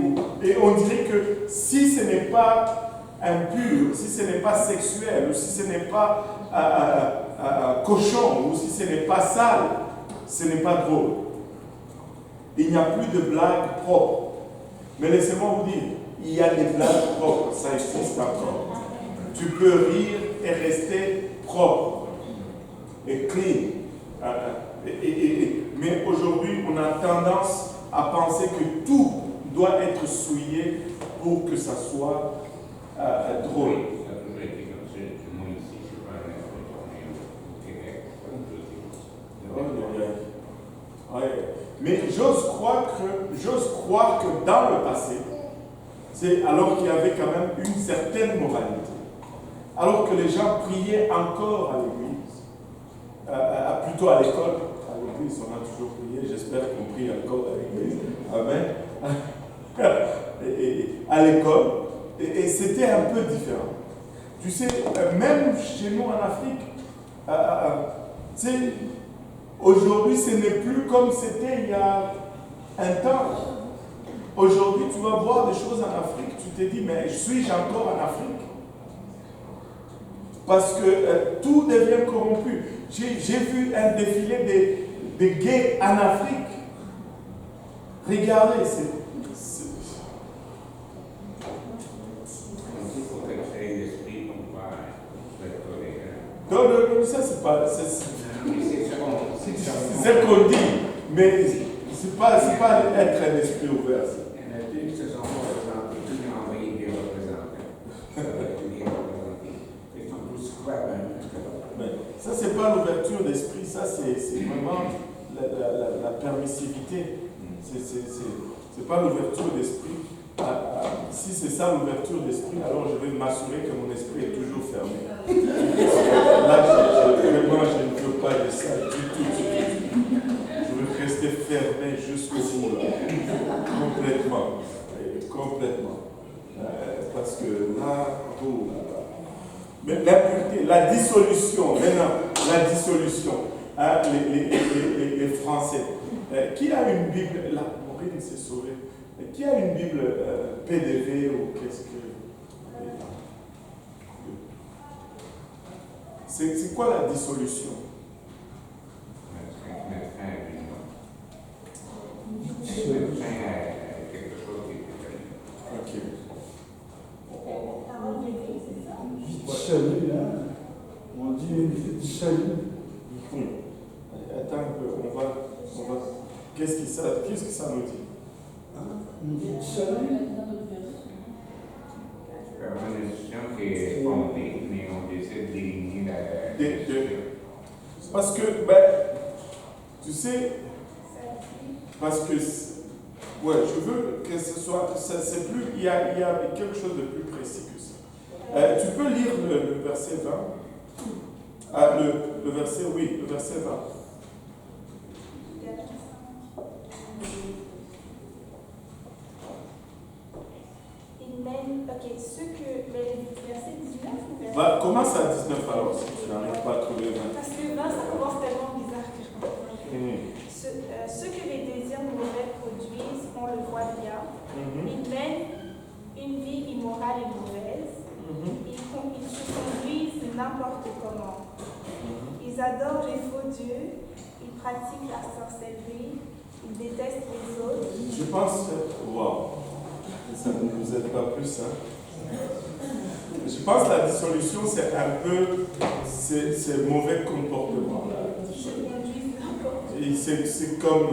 A: Et on dirait que si ce n'est pas impur, si ce n'est pas sexuel, ou si ce n'est pas cochon, ou si ce n'est pas sale, ce n'est pas drôle. Il n'y a plus de blagues propres. Mais laissez-moi vous dire, il y a des blagues propres, ça existe encore. Tu peux rire et rester propre et clean. Mais aujourd'hui, on a tendance à penser que tout doit être souillé pour que ça soit drôle.
D: Ça a toujours été comme ça. Moi ici, je ne suis pas un Québec.
A: Ouais. Mais j'ose croire que dans le passé, c'est alors qu'il y avait quand même une certaine moralité, alors que les gens priaient encore à l'église, plutôt à l'école. À l'église, on a toujours prié, j'espère qu'on prie encore à l'église. Amen. À l'école, et c'était un peu différent. Tu sais, même chez nous en Afrique, tu sais, aujourd'hui, ce n'est plus comme c'était il y a un temps. Aujourd'hui, tu vas voir des choses en Afrique, tu te dis, mais suis-je encore en Afrique? Parce que tout devient corrompu. J'ai vu un défilé de gays en Afrique. Regardez, non, ça c'est pas... C'est ce qu'on dit, mais c'est pas être un esprit ouvert. Ça, c'est pas l'ouverture d'esprit, ça, c'est vraiment la permissivité. C'est pas l'ouverture d'esprit. Si c'est ça l'ouverture d'esprit, alors je vais m'assurer que mon esprit est toujours fermé. Là, vraiment, je ne veux pas de ça du tout. Je veux rester fermé jusqu'au bout, là. Complètement. Parce que là, tout. Mais l'impureté, la dissolution, maintenant, la dissolution. Hein, les Français. Qui a une Bible? Là, Maureen s'est sauvée. Qui a une Bible PDV ou qu'est-ce que... C'est quoi la dissolution? Ok.
E: Salut, là. On dit du salut.
A: Attends un peu, on va... Qu'est-ce que ça nous dit?
E: On dit du salut.
D: C'est une institution qui est fondée, mais on décide d'éliminer la...
A: Parce que, tu sais, parce que, ouais, je veux que ce soit, c'est plus, il y a quelque chose de plus précis que ça. Tu peux lire le verset 20? Le verset 20.
C: Verset 19 ou verset...
A: Commence à 19 alors, si tu n'arrives pas à trouver 20.
C: Parce que 20, ça commence tellement bizarre que je comprends. Ceux que les désirs mauvais produisent ont le droit bien, n'importe comment. Ils adorent les faux dieux, ils pratiquent la sorcellerie, ils détestent les autres.
A: Je pense, wow, ça ne vous aide pas plus, hein? Je pense que la dissolution, c'est un peu ces mauvais comportements là. Et c'est comme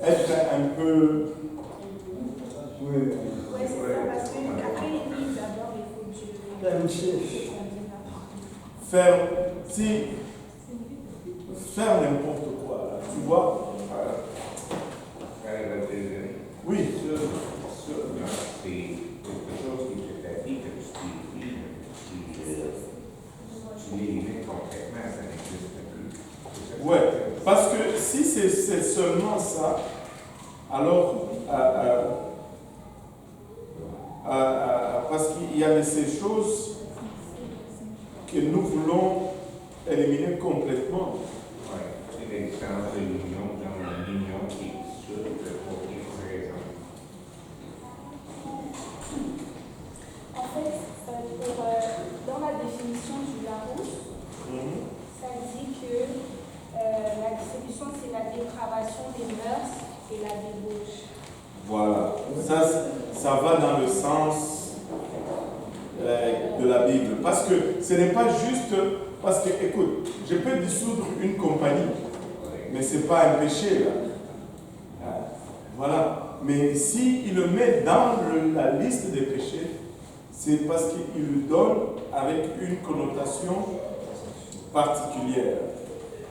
A: être un peu.
E: Oui.
C: Oui, c'est ça, parce qu'après l'Église, d'abord les faux dieux.
E: L'amitié.
A: Faire n'importe quoi, là, tu vois. Oui.
D: C'est quelque chose qui te fait dire que tu l'élimines complètement, ça n'existe plus.
A: Ouais, parce que si c'est seulement ça, alors, parce qu'il y a de ces choses que nous voulons éliminer complètement.
D: Oui, c'est l'existence de l'union, dans l'union qui est sûre pour X raisons.
C: En fait, dans la définition du Larousse, ça dit que la dissolution, c'est la dépravation des mœurs et la débauche.
A: Voilà, ça va dans le sens de la Bible. Parce que ce n'est pas juste, parce que, écoute, je peux dissoudre une compagnie, mais ce n'est pas un péché, là. Voilà. Mais s'il le met dans la liste des péchés, c'est parce qu'il le donne avec une connotation particulière.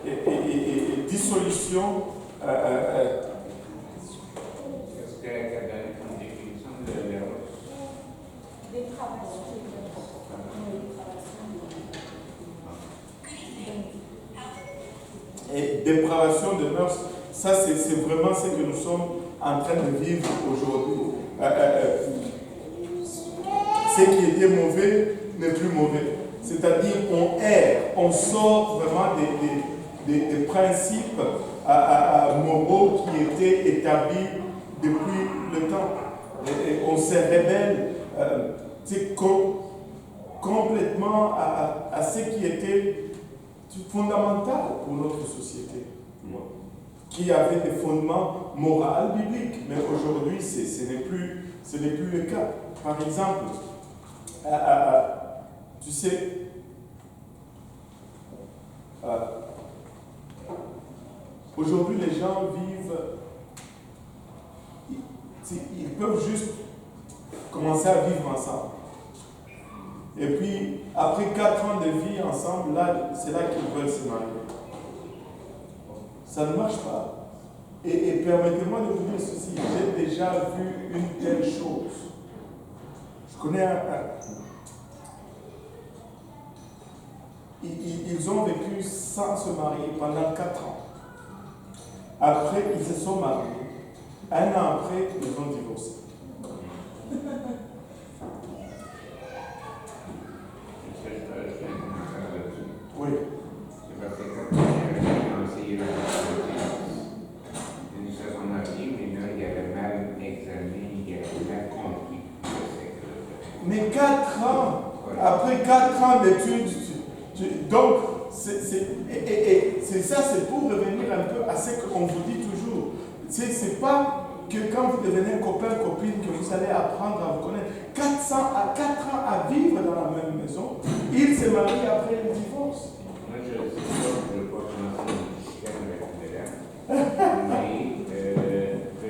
A: Et dissolution.
D: Est-ce qu'elle a donné une définition de l'erreur?
C: Dépravation des mœurs.
A: Et dépravation de mœurs, ça c'est vraiment ce que nous sommes en train de vivre aujourd'hui. Ce qui était mauvais n'est plus mauvais. C'est-à-dire on erre, on sort vraiment des principes moraux qui étaient établis depuis le temps. Et on se révèle complètement à ce qui était fondamental pour notre société, qui avait des fondements moraux bibliques. Mais aujourd'hui, ce n'est plus le cas. Par exemple, tu sais, aujourd'hui les gens vivent, ils peuvent juste commencer à vivre ensemble. Et puis, après 4 ans de vie ensemble, là, c'est là qu'ils veulent se marier. Ça ne marche pas. Et permettez-moi de vous dire ceci, j'ai déjà vu une telle chose. Je connais ils ont vécu sans se marier pendant 4 ans. Après, ils se sont mariés. 1 an après, ils ont divorcé. Oui.
D: C'est parce que quand on a essayé de ils se sont mariés, mais là, il y avait mal examiné, il y avait mal compris.
A: Mais 4 ans, après 4 ans d'études, donc, c'est ça, c'est pour revenir un peu à ce qu'on vous dit toujours. C'est pas que quand vous devenez copain, copine, que vous allez apprendre à vous connaître. 4 ans à vivre dans la même maison, ils se marient après le divorce.
D: Moi, je ne veux pas commencer une chicane avec madame, mais ce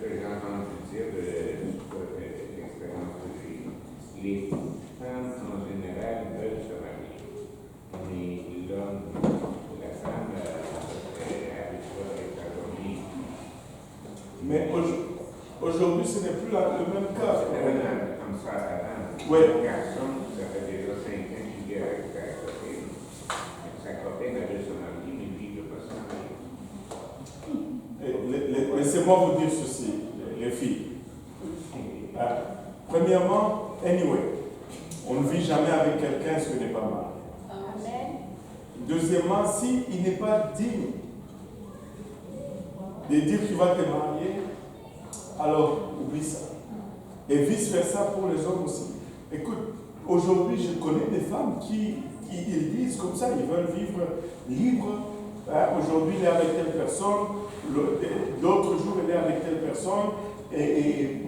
D: que j'ai entendu dire de l'expérience que j'ai eue, les femmes en général veulent se marier. Mais l'homme, la femme, avec toi, avec sa famille.
A: Mais aujourd'hui, ce n'est plus le même cas.
D: C'était comme ça avant.
A: Oui.
D: Le garçon, ça fait déjà 5 ans qu'il vit avec sa copine. Sa copine avait se marier, mais lui, il ne veut pas se marier.
A: Laissez-moi vous dire ceci, les filles. Premièrement, anyway, on ne vit jamais avec quelqu'un qui n'est pas marié.
C: Amen.
A: Deuxièmement, s'il n'est pas digne de dire qu'il va te marier, alors oublie ça. Et vice-versa pour les hommes aussi. Écoute, aujourd'hui, je connais des femmes qui ils disent comme ça, ils veulent vivre libre. Hein, aujourd'hui, il est avec telle personne, l'autre jour, il est avec telle personne, et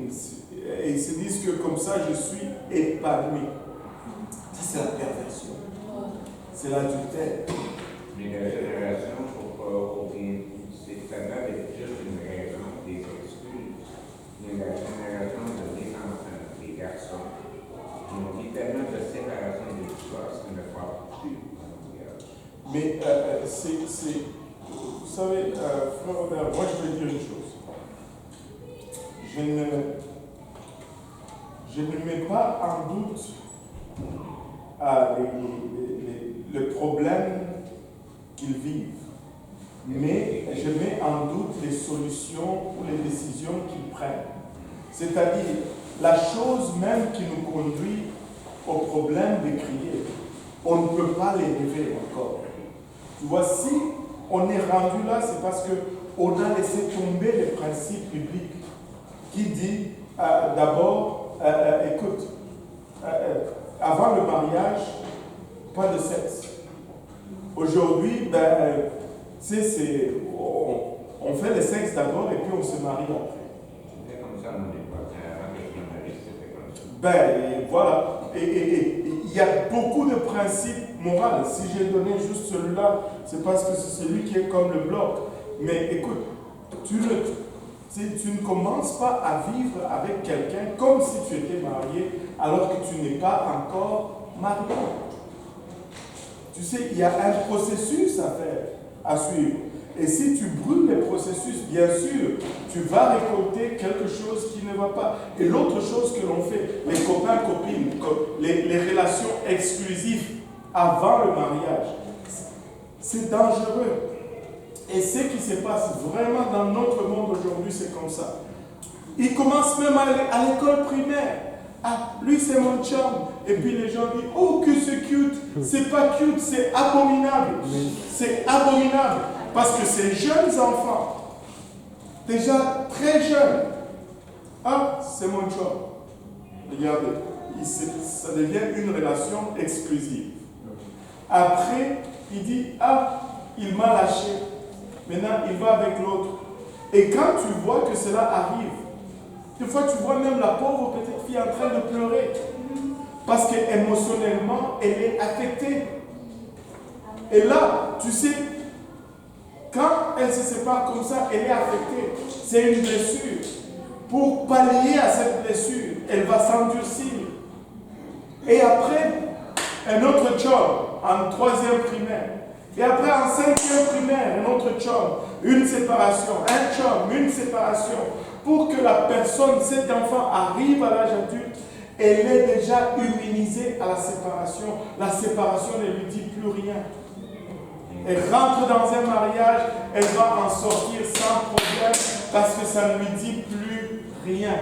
A: ils se disent que comme ça, je suis épanoui. Ça, c'est la perversion. C'est l'adultère.
D: Mais la génération, c'est ça va être juste une raison des excuses. Mais la génération de les garçons, ils ont dit tellement de séparation des divorces qu'ils ne croient plus en mariage.
A: Mais vous savez, frère Robert, moi je vais dire une chose. Je ne mets pas en doute le problème qu'ils vivent, mais je mets en doute les solutions ou les décisions qu'ils prennent. C'est-à-dire, la chose même qui nous conduit au problème de crier, on ne peut pas l'élever encore. Tu vois, si on est rendu là, c'est parce qu'on a laissé tomber les principes bibliques qui dit d'abord, écoute, avant le mariage, pas de sexe. Aujourd'hui, on fait le sexe d'abord et puis on se marie après.
D: C'était comme ça, mon époque. Avant que je me marie, c'était comme ça.
A: Voilà. Et il y a beaucoup de principes moraux. Si j'ai donné juste celui-là, c'est parce que c'est celui qui est comme le bloc. Mais écoute, tu ne commences pas à vivre avec quelqu'un comme si tu étais marié alors que tu n'es pas encore marié. Tu sais, il y a un processus à faire, à suivre. Et si tu brûles les processus, bien sûr, tu vas récolter quelque chose qui ne va pas. Et l'autre chose que l'on fait, les copains, copines, les relations exclusives avant le mariage, c'est dangereux. Et ce qui se passe vraiment dans notre monde aujourd'hui, c'est comme ça. Ils commencent même à l'école primaire. Ah, lui c'est mon chum. Et puis les gens disent, oh que c'est cute. C'est pas cute, c'est abominable. C'est abominable. Parce que ces jeunes enfants, déjà très jeunes, ah, c'est mon chum. Regardez, ça devient une relation exclusive. Après, il dit, ah, il m'a lâché. Maintenant, il va avec l'autre. Et quand tu vois que cela arrive, des fois, tu vois même la pauvre petite fille en train de pleurer. Parce qu'émotionnellement, elle est affectée. Et là, tu sais, quand elle se sépare comme ça, elle est affectée. C'est une blessure. Pour pallier à cette blessure, elle va s'endurcir. Et après, un autre job en 3e primaire. Et après, en 5e primaire, un autre job, une séparation, un job, une séparation. Pour que la personne, cet enfant, arrive à l'âge adulte, elle est déjà immunisée à la séparation. La séparation ne lui dit plus rien. Elle rentre dans un mariage, elle va en sortir sans problème parce que ça ne lui dit plus rien.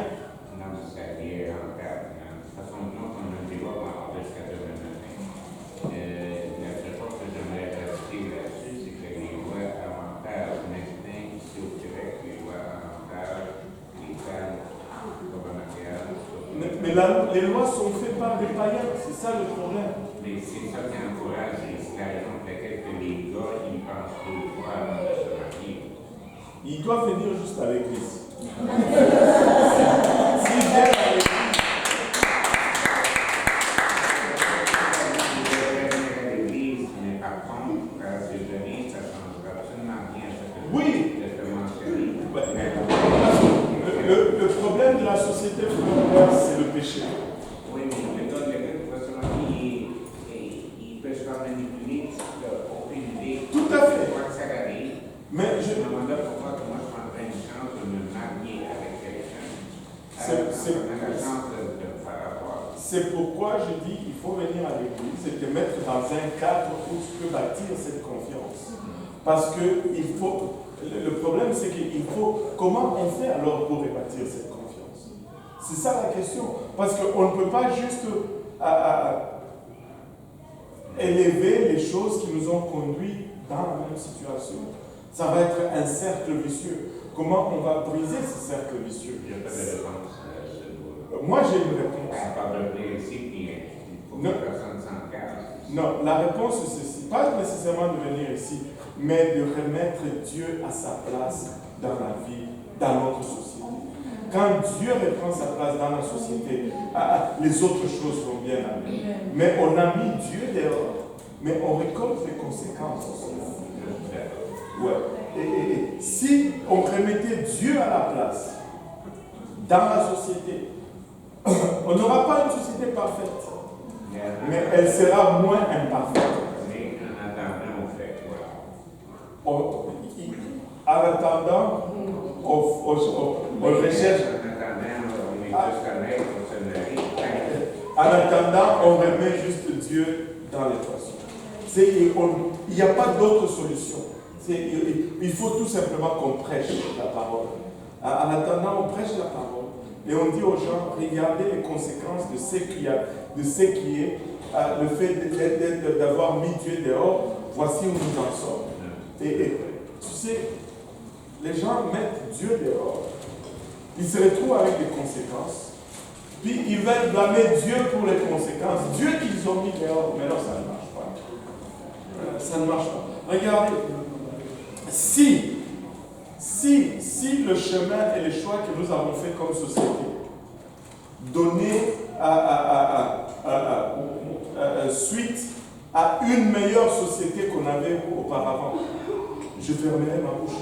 D: Non, c'est lié en termes. De toute façon, nous, on a un débat par rapport jusqu'à demain matin. La seule chose que j'aimerais rajouter là-dessus, c'est que les lois avantages maintenant, ici au Québec, les lois avantages, les femmes, comme un mariage.
A: Mais les lois sont faites par des païens, c'est ça le problème.
D: Mais c'est ça qui encourage, et c'est la raison pour laquelle que les gars, ils pensent deux fois avant de se marier.
A: Ils doivent venir juste à l'église. S'ils viennent à l'église.
D: L'église, mais par contre, à se donner, ça ne changera absolument rien.
A: Oui.
D: Je te mentionner.
A: Le problème de la société frère, c'est le péché.
D: Oui, mais le gars, il peut se faire manipuler, aucune idée.
A: Tout à fait.
D: Pourquoi ça arrive?
A: Mais
D: Je me demande pourquoi moi je prendrais une chance de me marier avec quelqu'un. La chance de me faire avoir.
A: c'est pourquoi je dis qu'il faut venir à l'église et te mettre dans un cadre où tu peux bâtir cette confiance. Parce que il faut. Le problème, c'est qu'il faut. Comment on fait alors pour bâtir cette confiance? C'est ça la question. Parce qu'on ne peut pas juste élever les choses qui nous ont conduits dans la même situation. Ça va être un cercle vicieux. Comment on va briser ce cercle vicieux?
D: Je n'ai pas de réponse.
A: Moi, j'ai une réponse.
D: On va revenir ici, puis il pour que personne s'en cache.
A: Non, la réponse c'est ceci. Pas nécessairement de venir ici, mais de remettre Dieu à sa place dans la vie, dans notre société. Quand Dieu reprend sa place dans la société, les autres choses vont bien aller. Mais on a mis Dieu dehors, mais on récolte les conséquences aussi. Ouais. Et si on remettait Dieu à la place dans la société, on n'aura pas une société parfaite, mais elle sera moins imparfaite.
D: Mais en attendant, on fait quoi?
A: En attendant, on recherche. En attendant, on remet juste Dieu dans l'équation. Il n'y a pas d'autre solution. Il faut tout simplement qu'on prêche la parole. En attendant, on prêche la parole. Et on dit aux gens, regardez les conséquences de ce qui est le fait d'avoir mis Dieu dehors. Voici où nous en sommes. Et tu sais, les gens mettent Dieu dehors. Ils se retrouvent avec des conséquences. Puis ils veulent blâmer Dieu pour les conséquences. Dieu qu'ils ont mis dehors. Mais non, ça ne marche pas. Ça ne marche pas. Regardez. Si le chemin et les choix que nous avons fait comme société donnaient suite à une meilleure société qu'on avait auparavant, je fermerai ma bouche.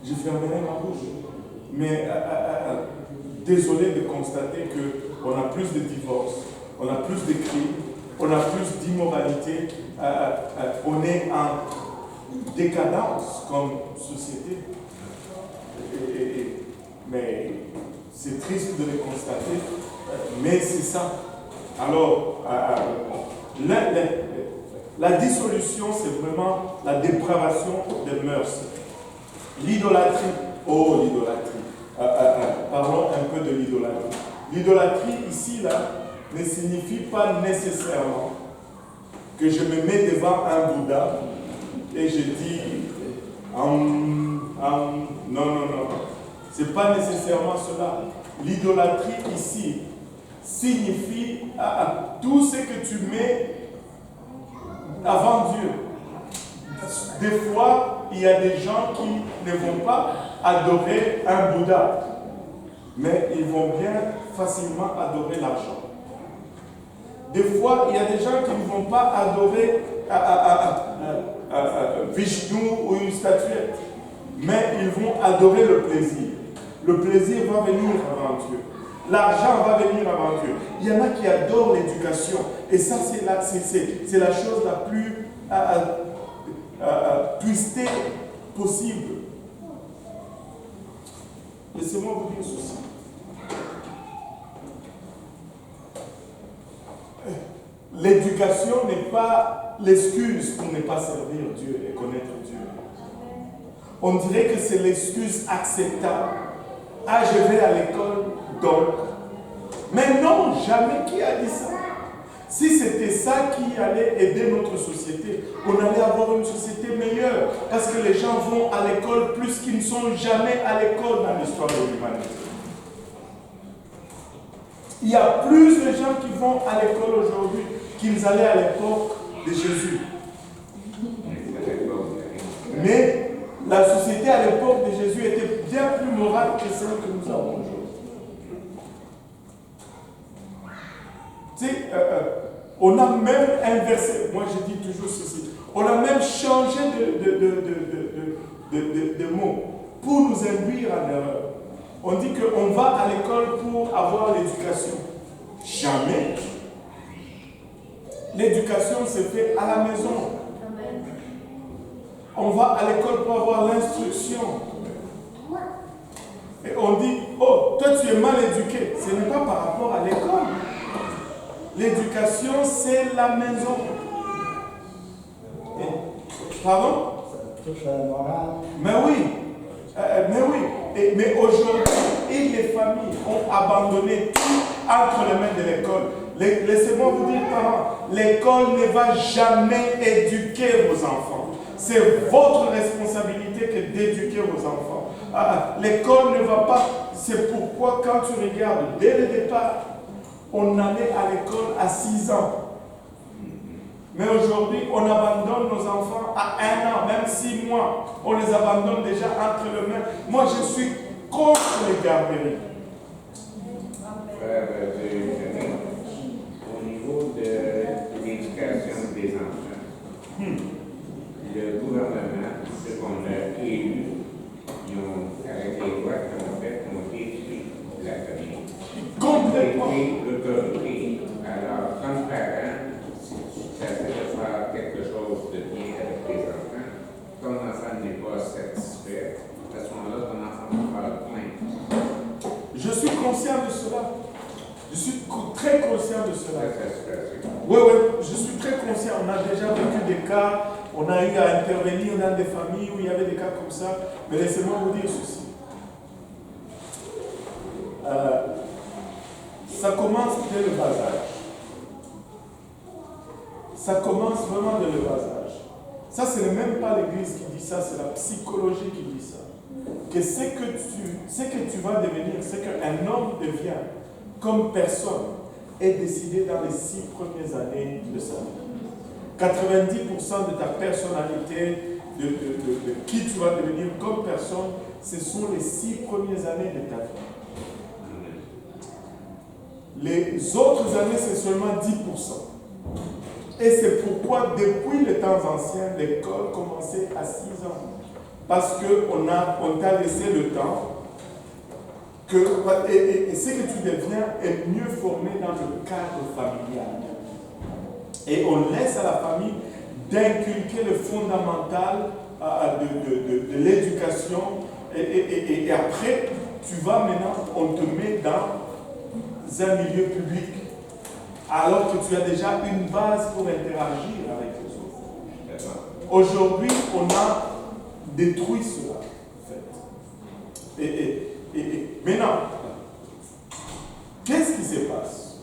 A: Je fermerai ma bouche. Mais désolé de constater qu'on a plus de divorces, on a plus de crimes, on a plus d'immoralité, on est en décadence comme société. Mais c'est triste de le constater, mais c'est ça. Alors, la dissolution, c'est vraiment la dépravation des mœurs. L'idolâtrie, l'idolâtrie. Parlons un peu de l'idolâtrie. L'idolâtrie, ici, là, ne signifie pas nécessairement que je me mets devant un Bouddha et je dis non. Ce n'est pas nécessairement cela. L'idolâtrie ici signifie tout ce que tu mets avant Dieu. Des fois, il y a des gens qui ne vont pas adorer un Bouddha, mais ils vont bien facilement adorer l'argent. Des fois, il y a des gens qui ne vont pas adorer Vishnu ou une statuette, mais ils vont adorer le plaisir. Le plaisir va venir avant Dieu. L'argent va venir avant Dieu. Il y en a qui adorent l'éducation. Et ça, c'est la chose la plus twistée possible. Laissez-moi vous dire ceci. L'éducation n'est pas l'excuse pour ne pas servir Dieu et connaître Dieu. On dirait que c'est l'excuse acceptable. Ah, je vais à l'école, donc. Mais non, jamais. Qui a dit ça? Si c'était ça qui allait aider notre société, on allait avoir une société meilleure. Parce que les gens vont à l'école plus qu'ils ne sont jamais à l'école dans l'histoire de l'humanité. Il y a plus de gens qui vont à l'école aujourd'hui qu'ils allaient à l'époque de Jésus. Mais la société à l'époque de Jésus était bien plus morale que celle que nous avons aujourd'hui. Tu sais, on a même inversé, moi je dis toujours ceci, on a même changé de mots pour nous induire en erreur. On dit qu'on va à l'école pour avoir l'éducation. Jamais. L'éducation se fait à la maison. On va à l'école pour avoir l'instruction. Et on dit, oh, toi tu es mal éduqué. Ce n'est pas par rapport à l'école. L'éducation, c'est la maison. Pardon?
E: Ça touche à la morale.
A: Mais oui. Mais aujourd'hui, les familles ont abandonné tout entre les mains de l'école. Laissez-moi vous dire, parents, l'école ne va jamais éduquer vos enfants. C'est votre responsabilité que d'éduquer vos enfants. L'école ne va pas. C'est pourquoi quand tu regardes dès le départ, on allait à l'école à 6 ans. Mais aujourd'hui, on abandonne nos enfants à 1 an, même 6 mois. On les abandonne déjà entre les mains. Moi, je suis contre les garderies.
D: Frère Denis, au niveau de l'éducation des enfants, le gouvernement, ce qu'on a élu, ils ont, avec les lois qu'ils ont faites, ont détruit la famille.
A: Complètement.
D: Détruit l'autorité. Alors, comme parent, ça fait de faire quelque chose de bien avec tes enfants. Ton enfant n'est pas satisfait. À ce moment-là, ton enfant va faire plainte.
A: Je suis conscient de cela. Je suis très conscient de cela. Oui, je suis très conscient. On a déjà vécu des cas, on a eu à intervenir dans des familles où il y avait des cas comme ça. Mais laissez-moi vous dire ceci. Ça commence dès le bas âge. Ça commence vraiment dès le bas âge. Ça, ce n'est même pas l'Église qui dit ça, c'est la psychologie qui dit ça. Que ce que tu vas devenir, ce qu'un homme devient comme personne est décidé dans les 6 premières années de sa vie. 90% de ta personnalité, de qui tu vas devenir comme personne, ce sont les 6 premières années de ta vie. Les autres années, c'est seulement 10%. Et c'est pourquoi, depuis les temps anciens, l'école commençait à 6 ans. Parce qu'on t'a laissé le temps et ce que tu deviens est mieux formé dans le cadre familial. Et on laisse à la famille d'inculquer le fondamental de l'éducation. Et après, tu vas maintenant, on te met dans un milieu public. Alors que tu as déjà une base pour interagir avec les autres. Aujourd'hui, on a détruit cela, en fait. Et maintenant, qu'est-ce qui se passe?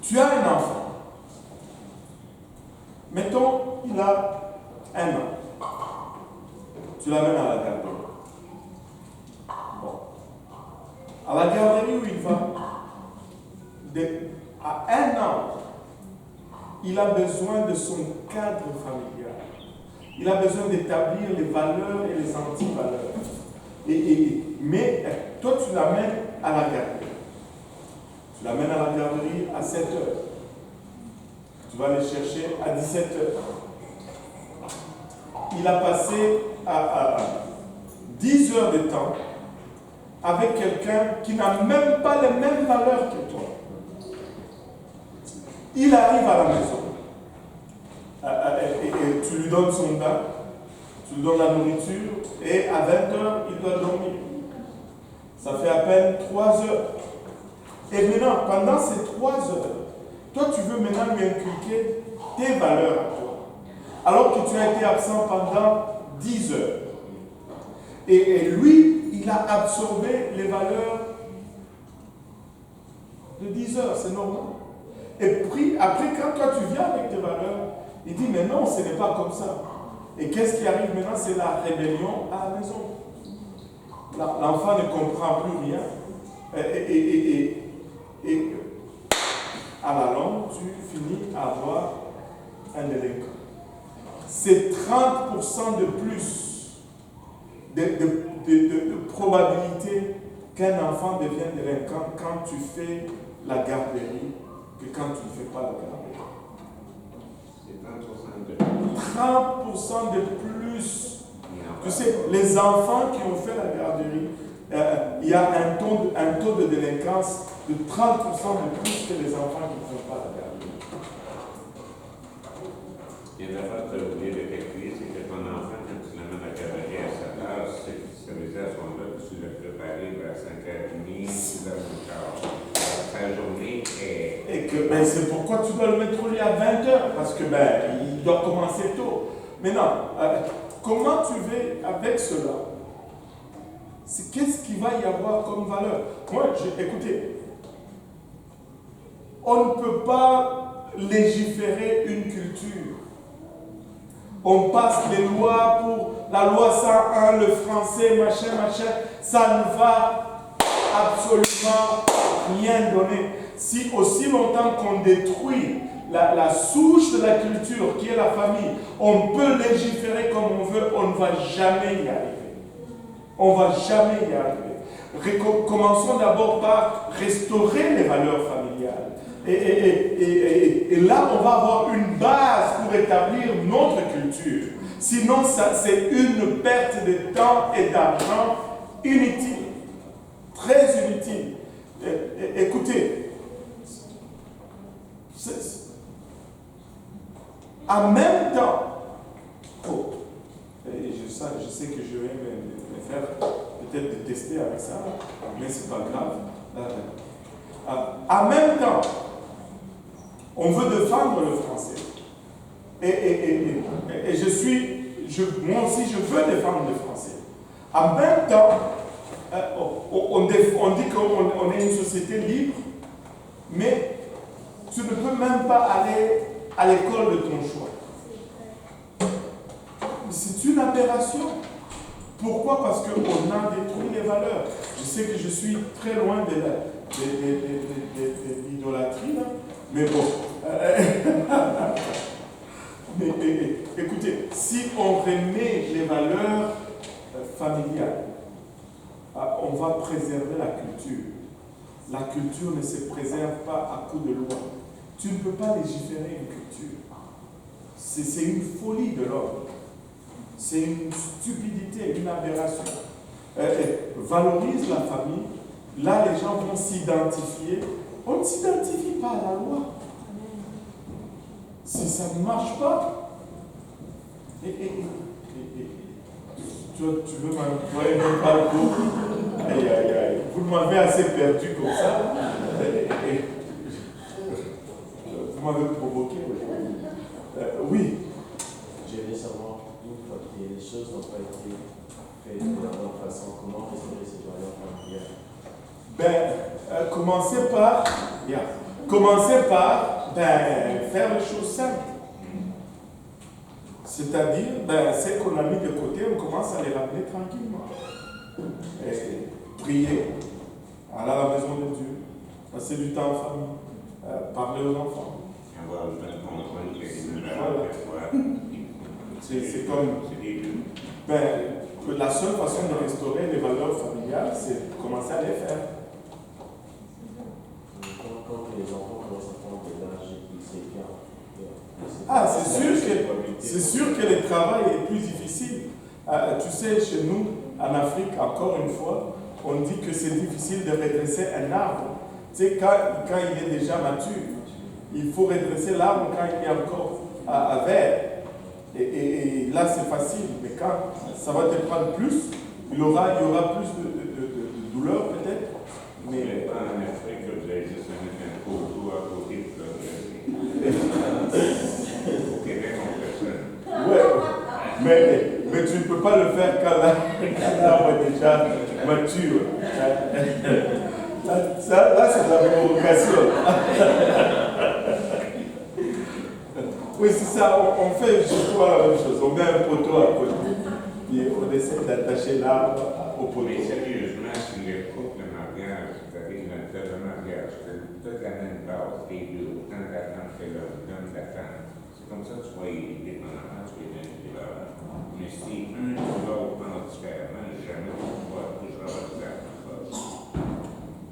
A: Tu as un enfant. Mettons, il a 1 an. Tu l'amènes à la garderie. Bon. À la garderie où il va, à 1 an, il a besoin de son cadre familial. Il a besoin d'établir les valeurs et les anti-valeurs. Mais toi, tu l'amènes à la garderie. Tu l'amènes à la garderie à 7 heures. Tu vas le chercher à 17 heures. Il a passé à 10 heures de temps avec quelqu'un qui n'a même pas les mêmes valeurs que toi. Il arrive à la maison et tu lui donnes son bain, tu lui donnes la nourriture et à 20 heures, il doit dormir. Ça fait à peine 3 heures. Et maintenant, pendant ces 3 heures, toi tu veux maintenant lui inculquer tes valeurs à toi. Alors que tu as été absent pendant 10 heures. Et lui, il a absorbé les valeurs de 10 heures, c'est normal. Et puis, après, quand toi tu viens avec tes valeurs, il dit, mais non, ce n'est pas comme ça. Et qu'est-ce qui arrive maintenant? C'est la rébellion à la maison. L'enfant ne comprend plus rien. Et à la longue, tu finis à avoir un délinquant. C'est 30% de plus de probabilité qu'un enfant devienne délinquant quand tu fais la garderie que quand tu ne fais pas la garderie.
D: C'est
A: 30% de plus. Tu sais, les enfants qui ont fait la garderie, il y a un taux de délinquance de 30% de plus que les enfants qui ne font pas la garderie.
D: Il y a une affaire que tu as oublié de calculer, c'est que ton enfant, quand tu l'amènes à la garderie à 7 heures, ça veut dire à ce moment-là que tu l'as préparé vers 5h30, 6h15. Sa journée est...
A: Et que c'est pourquoi tu dois le mettre au lit à 20h, parce que il doit commencer tôt. Maintenant, comment tu veux avec cela? Qu'est-ce qu'il va y avoir comme valeur? Moi, écoutez, on ne peut pas légiférer une culture. On passe les lois pour la loi 101, le français, machin. Ça ne va absolument rien donner. Si aussi longtemps qu'on détruit la souche de la culture qui est la famille, on peut légiférer comme on veut, on ne va jamais y arriver. On ne va jamais y arriver. Commençons d'abord par restaurer les valeurs familiales. Et là, on va avoir une base pour établir notre culture. Sinon, c'est une perte de temps et d'argent inutile. Très inutile. Écoutez, en même temps, je sais que je vais me faire peut-être détester avec ça, mais c'est pas grave. En même temps, on veut défendre le français. Et moi aussi, je veux défendre le français. En même temps, on dit qu'on est une société libre, mais tu ne peux même pas aller à l'école de ton choix. C'est une aberration. Pourquoi? Parce qu'on a détruit les valeurs. Je sais que je suis très loin de l'idolâtrie, mais bon. Mais écoutez, si on remet les valeurs familiales, on va préserver la culture. La culture ne se préserve pas à coup de loi. Tu ne peux pas légiférer une culture. C'est une folie de l'homme. C'est une stupidité, une aberration. Valorise la famille. Là, les gens vont s'identifier. On ne s'identifie pas à la loi. Si ça ne marche pas, tu veux m'envoyer même pas le coup. Aïe, aïe, aïe. Vous m'avez assez perdu comme ça. Vous m'avez provoqué. Oui.
F: J'aimerais savoir, une fois que les choses n'ont pas été faites de la bonne façon, comment restaurer ces valeurs familiales?
A: Commencer par faire les choses simples. C'est-à-dire, ce qu'on a mis de côté, on commence à les ramener tranquillement. Prier, aller à la maison de Dieu, passer du temps en famille, parler aux enfants. C'est comme. La seule façon de restaurer les valeurs familiales, c'est de commencer à les faire.
F: Quand les enfants commencent à prendre de l'âge et qu'ils s'écartent.
A: Ah, c'est sûr que le travail est plus difficile. Tu sais, chez nous, en Afrique, encore une fois, on dit que c'est difficile de redresser un arbre. Tu sais, quand il est déjà mature, il faut redresser l'arbre quand il est encore à vert. Et là, c'est facile. Mais quand ça va te prendre plus, il y aura plus de douleur peut-être. Mais
D: pas en Afrique, vous avez juste un coteau à côté au Québec, on fait ça.
A: Ouais, mais tu ne peux pas le faire quand l'arbre est déjà mature. Là, c'est de la provocation. Oui, c'est ça. On fait surtout la même chose. On met un poteau à côté. Et on essaie d'attacher l'arbre au poteau.
D: Mais sérieusement, si les couples de mariage, c'est-à-dire une tête de mariage, c'est toute la même base, les deux, autant d'attente que l'homme, d'attente. C'est comme ça que tu vas y dépendamment, tu vas y donner l'heure. Mais si un de l'autre pense différemment, jamais tu vas avoir ça.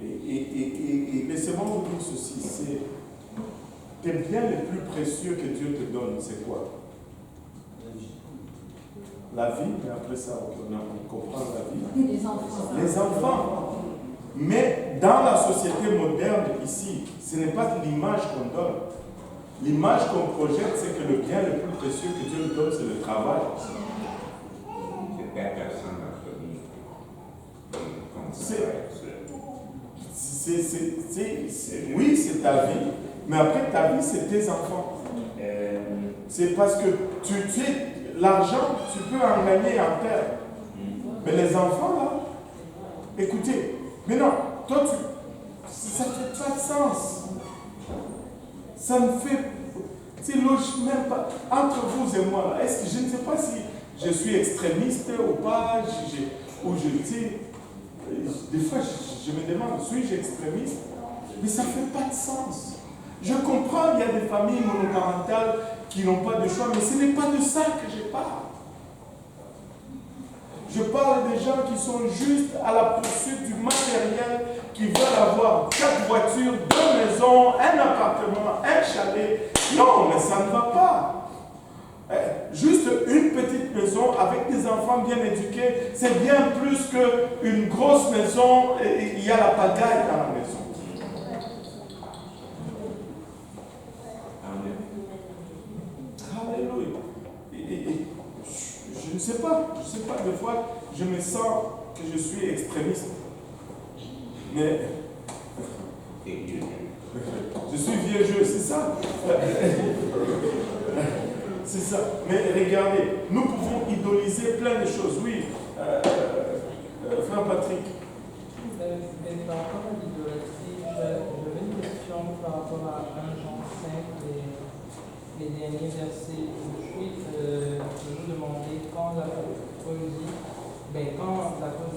A: Et laissez-moi vous dire ceci, c'est tes biens les plus précieux que Dieu te donne, c'est quoi? La vie, mais après ça, on comprend la vie.
C: Les enfants.
A: Les enfants. Mais dans la société moderne ici, ce n'est pas l'image qu'on donne. L'image qu'on projette, c'est que le bien le plus précieux que Dieu nous donne, c'est le travail.
D: C'est la personne dans sa vie.
A: Oui, c'est ta vie, mais après ta vie, c'est tes enfants. C'est parce que tu sais, l'argent, tu peux en gagner et en perdre. Mais les enfants, là, écoutez, mais non, toi, ça ne fait pas de sens. Ça me fait. C'est logique, même pas. Entre vous et moi, est-ce que je ne sais pas si je suis extrémiste ou pas, des fois, je me demande, suis-je extrémiste? Mais ça ne fait pas de sens. Je comprends, il y a des familles monoparentales qui n'ont pas de choix, mais ce n'est pas de ça que je parle. Je parle des gens qui sont juste à la poursuite du matériel, qui veulent avoir 4 voitures, 2 maisons, un appartement, un chalet. Non, mais ça ne va pas. Juste une petite maison avec des enfants bien éduqués, c'est bien plus qu'une grosse maison et il y a la pagaille dans la maison. Alléluia. Je ne sais pas, des fois, je me sens que je suis extrémiste. Mais je suis vieux jeu, c'est ça. C'est ça. Mais regardez, nous pouvons idoliser plein de choses. Oui, frère Patrick.
G: Par rapport à l'idolâtrie, j'avais une question par rapport à 1 Jean 5, les derniers versets. Je me suis toujours demandé quand l'apôtre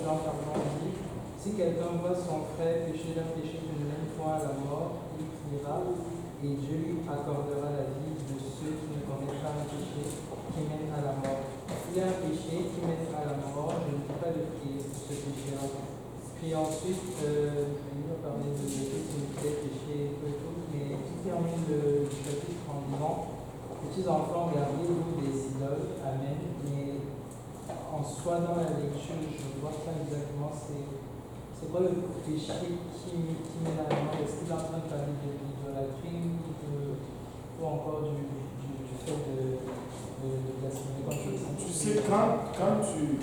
G: Jean dit, si quelqu'un voit son frère pécher d'un péché qui ne mène point à la mort, il priera et Dieu lui accordera la vie de ceux qui ne commettent pas un péché qui mène à la mort. S'il y a un péché qui mène à la mort, je ne peux pas le prier pour ce péché-là. Puis ensuite, il va parler de péché et tout, mais il termine le chapitre en disant, petits enfants, regardez-vous des idoles, amen, mais en soi dans la lecture, je ne vois pas exactement c'est quoi le péché qui mène à la mort. Est-ce qu'il est en train de parler de l'idolâtrie ou encore du fait de blasphémer contre le Saint?
A: Tu sais, quand tu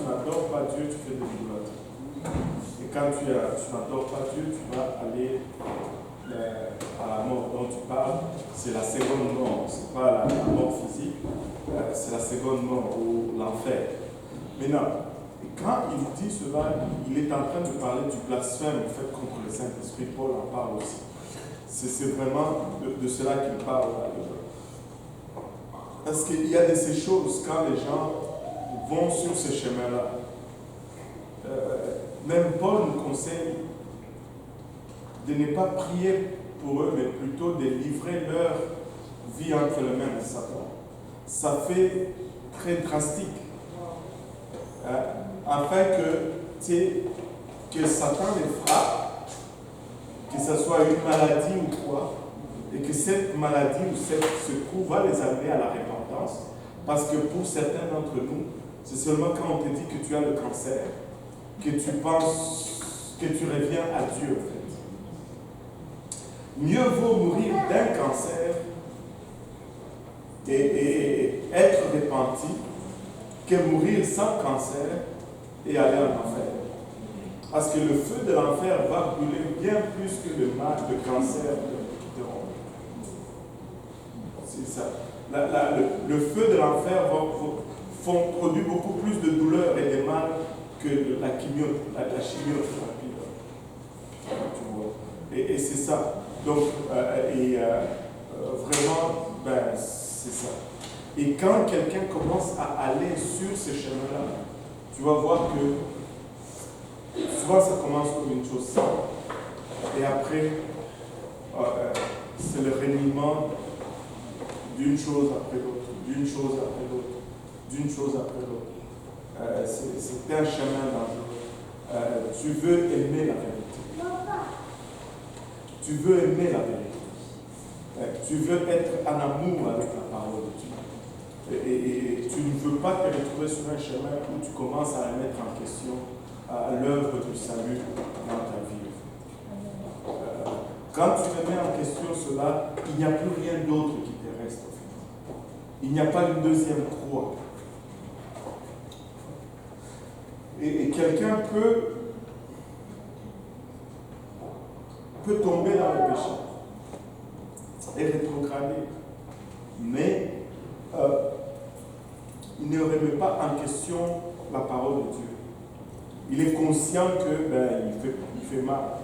A: n'adores pas Dieu, tu fais de l'idolâtrie. Et quand tu n'adores pas Dieu, tu vas aller à la mort dont tu parles. C'est la seconde mort, ce n'est pas la mort physique, c'est la seconde mort ou l'enfer. Maintenant, quand il dit cela, il est en train de parler du blasphème fait contre le Saint-Esprit. Paul en parle aussi. C'est vraiment de cela qu'il parle. Parce qu'il y a de ces choses, quand les gens vont sur ce chemin-là, même Paul nous conseille de ne pas prier pour eux, mais plutôt de livrer leur vie entre les mains de Satan. Ça fait très drastique. Afin que Satan les frappe, que ce soit une maladie ou quoi, et que cette maladie ou ce coup va les amener à la repentance. Parce que pour certains d'entre nous, c'est seulement quand on te dit que tu as le cancer, que tu penses que tu reviens à Dieu, en fait. Mieux vaut mourir d'un cancer et être repenti que mourir sans cancer et aller en enfer. Parce que le feu de l'enfer va brûler bien plus que le mal, le cancer de Rome. C'est ça. Le feu de l'enfer produit beaucoup plus de douleur et de mal que la chimiothérapie. Tu vois. Et c'est ça. Donc, vraiment, c'est ça. Et quand quelqu'un commence à aller sur ce chemin-là, tu vas voir que souvent ça commence comme une chose simple. Et après, c'est le reniement d'une chose après l'autre, d'une chose après l'autre, d'une chose après l'autre. C'est un chemin dangereux. Tu veux aimer la vérité. Tu veux aimer la vérité. Tu veux être en amour avec la parole de Dieu. Et tu ne veux pas te retrouver sur un chemin où tu commences à remettre en question l'œuvre du salut dans ta vie. Quand tu remets en question cela, il n'y a plus rien d'autre qui te reste. En fait. Il n'y a pas une deuxième croix. Et quelqu'un peut tomber dans le péché et rétrograder. Mais il ne remet pas en question la parole de Dieu. Il est conscient que il fait mal.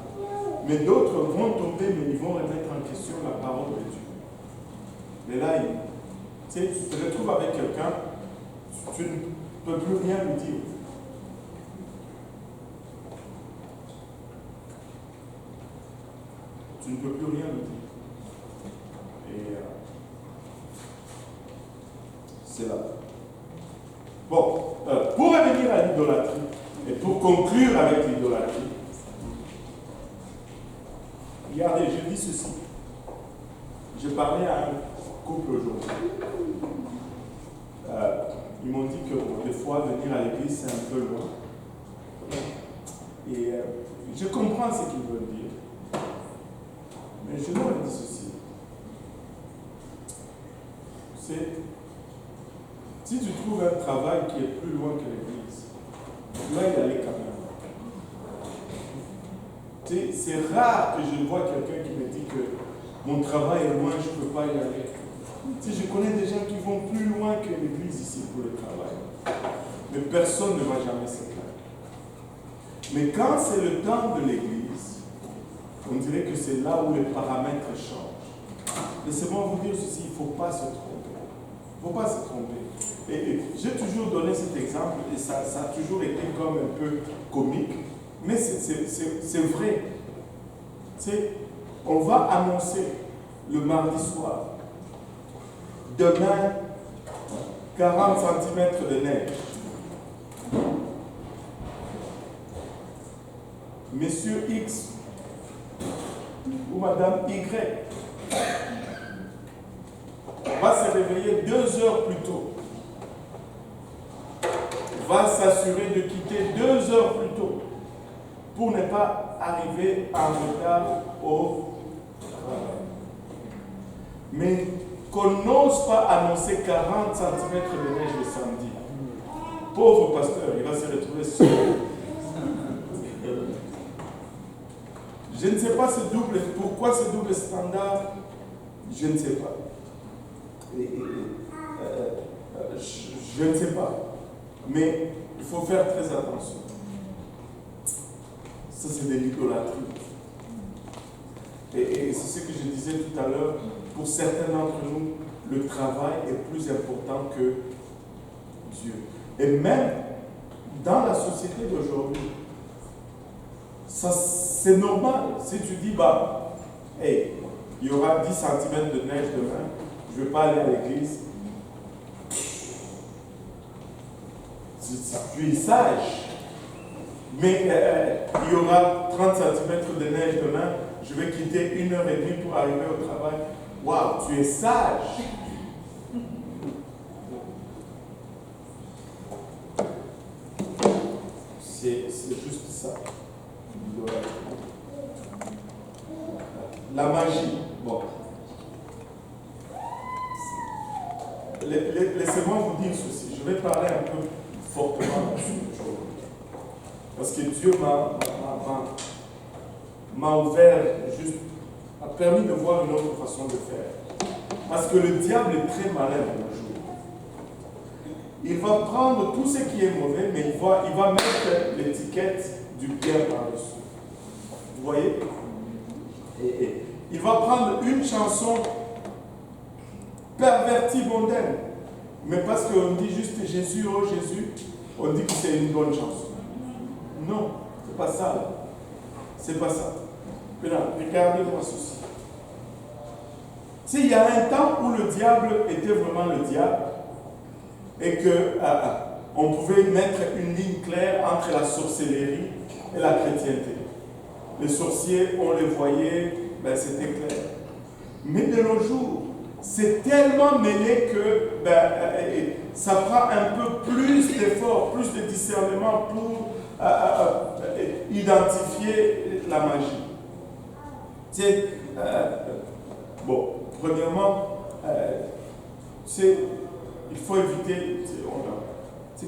A: Mais d'autres vont tomber, mais ils vont remettre en question la parole de Dieu. Mais là, tu sais, tu te retrouves avec quelqu'un, tu ne peux plus rien lui dire. Tu ne peux plus rien lui dire. Et c'est là. Bon, pour revenir à l'idolâtrie, et pour conclure avec l'idolâtrie, regardez, je dis ceci. Je parlais à un couple aujourd'hui. Ils m'ont dit que des fois, venir à l'église, c'est un peu loin. Et je comprends ce qu'ils veulent dire. Mais je leur ai dit ceci. C'est, si tu trouves un travail qui est plus loin que l'église, tu dois y aller quand même. Tu sais, c'est rare que je vois quelqu'un qui me dit que mon travail est loin, je ne peux pas y aller. Tu sais, je connais des gens qui vont plus loin que l'église ici pour le travail. Mais personne ne va jamais se plaindre. Mais quand c'est le temps de l'église, on dirait que c'est là où les paramètres changent. Laissez-moi vous dire ceci, il ne faut pas se tromper. Il ne faut pas se tromper. Et j'ai toujours donné cet exemple, et ça a toujours été comme un peu comique, mais c'est vrai. On va annoncer le mardi soir, demain, 40 cm de neige. Monsieur X ou Madame Y va se réveiller 2 heures plus tôt, va s'assurer de quitter 2 heures plus tôt pour ne pas arriver en retard au travail. Mais qu'on n'ose pas annoncer 40 cm de neige le samedi. Pauvre pasteur, il va se retrouver seul. Je ne sais pas pourquoi ce double standard, je ne sais pas. Je ne sais pas. Mais il faut faire très attention. Ça, c'est de l'idolâtrie. Et c'est ce que je disais tout à l'heure. Pour certains d'entre nous, le travail est plus important que Dieu. Et même dans la société d'aujourd'hui, ça, c'est normal. Si tu dis, hey, il y aura 10 cm de neige demain, je ne vais pas aller à l'église. Tu es sage. Mais il y aura 30 cm de neige demain, je vais quitter 1h30 pour arriver au travail. Waouh, tu es sage. C'est juste ça. La magie. Bon. Laissez-moi vous dire ceci. Je vais parler un peu fortement là-dessus aujourd'hui. Parce que Dieu m'a ouvert, a permis de voir une autre façon de faire. Parce que le diable est très malin de nos jours. Il va prendre tout ce qui est mauvais, mais il va mettre l'étiquette du bien par-dessus. Vous voyez? Et il va prendre une chanson pervertie, mondaine. Mais parce qu'on dit juste Jésus, oh Jésus, on dit que c'est une bonne chanson. Non, c'est pas ça. C'est pas ça. Maintenant, regardez-moi ceci. Il y a un temps où le diable était vraiment le diable et qu'on pouvait mettre une ligne claire entre la sorcellerie et la chrétienté. Les sorciers, on les voyait, c'était clair. Mais de nos jours, c'est tellement mêlé que ça prend un peu plus d'efforts, plus de discernement pour identifier la magie. Bon, premièrement, il faut éviter,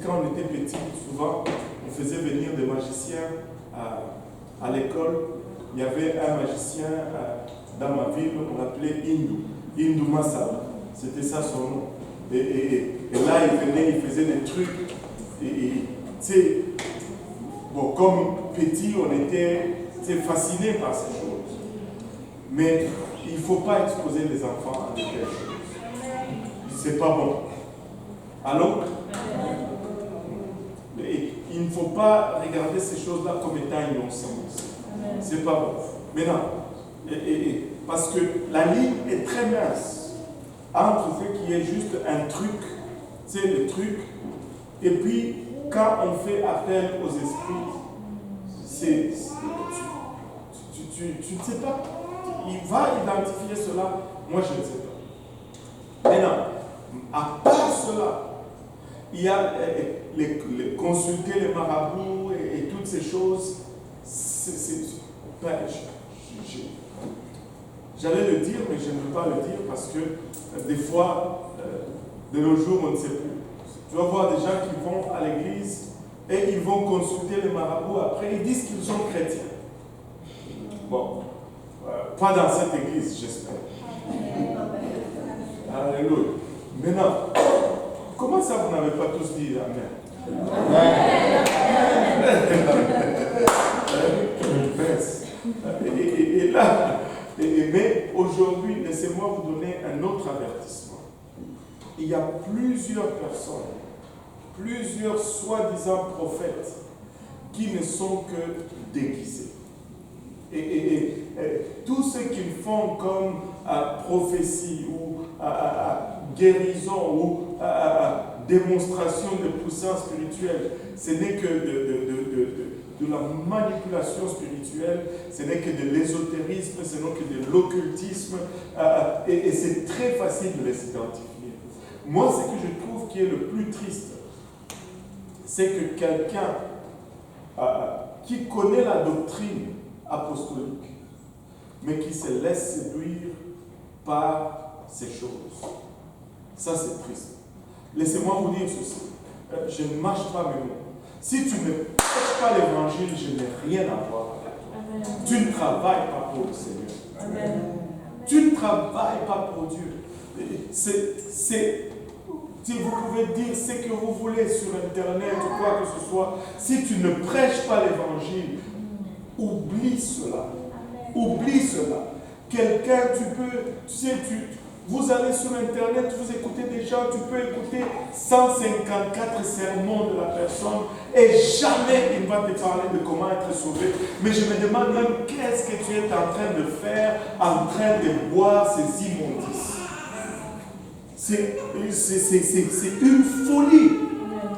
A: quand on était petit, souvent, on faisait venir des magiciens à l'école. Il y avait un magicien dans ma ville, on l'appelait Hindu Masaba. C'était ça son nom. Et là, il venait, il faisait des trucs. Bon, comme petit, on était fascinés par ces choses. Mais il ne faut pas exposer les enfants à de telles choses. c'est pas bon. Allô? Mais il ne faut pas regarder ces choses-là comme étant innocentes. C'est pas bon. Maintenant, parce que la ligne est très mince entre ce qui est juste un truc, c'est le truc, et puis quand on fait appel aux esprits, tu ne sais pas. Il va identifier cela. Moi, je ne sais pas. Maintenant, à part cela, il y a les consulter les marabouts et toutes ces choses. J'allais le dire, mais je ne veux pas le dire parce que des fois, de nos jours, on ne sait plus. Tu vas voir des gens qui vont à l'église et ils vont consulter les marabouts. Après, ils disent qu'ils sont chrétiens. Bon, pas dans cette église, j'espère. Alléluia. Maintenant, comment ça, vous n'avez pas tous dit Amen? Et là, mais aujourd'hui, laissez-moi vous donner un autre avertissement. Il y a plusieurs personnes, plusieurs soi-disant prophètes, qui ne sont que déguisés. Et tout ce qu'ils font comme prophétie ou guérison ou démonstration de puissance spirituelle, ce n'est que de la manipulation spirituelle, ce n'est que de l'ésotérisme, ce n'est que de l'occultisme, et c'est très facile de les identifier. Moi, ce que je trouve qui est le plus triste, c'est que quelqu'un qui connaît la doctrine apostolique, mais qui se laisse séduire par ces choses. Ça, c'est triste. Laissez-moi vous dire ceci. Je ne marche pas mes mots. Si tu ne prêches pas l'évangile, je n'ai rien à voir avec toi. Tu ne travailles pas pour le Seigneur. Amen. Tu ne travailles pas pour Dieu. Si vous pouvez dire ce que vous voulez sur Internet ou quoi que ce soit, si tu ne prêches pas l'évangile, oublie cela. Oublie cela. Quelqu'un, vous allez sur Internet, vous écoutez des gens, tu peux écouter 154 sermons de la personne et jamais il va te parler de comment être sauvé. Mais je me demande même qu'est-ce que tu es en train de faire, en train de boire ces immondices. C'est une folie.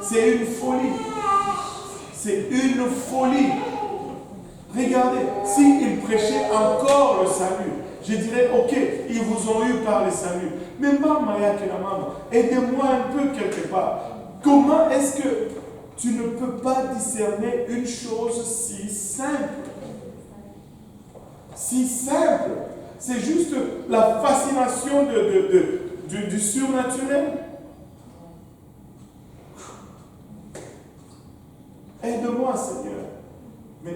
A: C'est une folie. C'est une folie. Regardez, s'ils prêchaient encore le salut, je dirais, ok, ils vous ont eu par le salut. Mais maman, aidez-moi un peu quelque part. Comment est-ce que tu ne peux pas discerner une chose si simple? Si simple. C'est juste la fascination du surnaturel. Aide-moi, Seigneur. Mais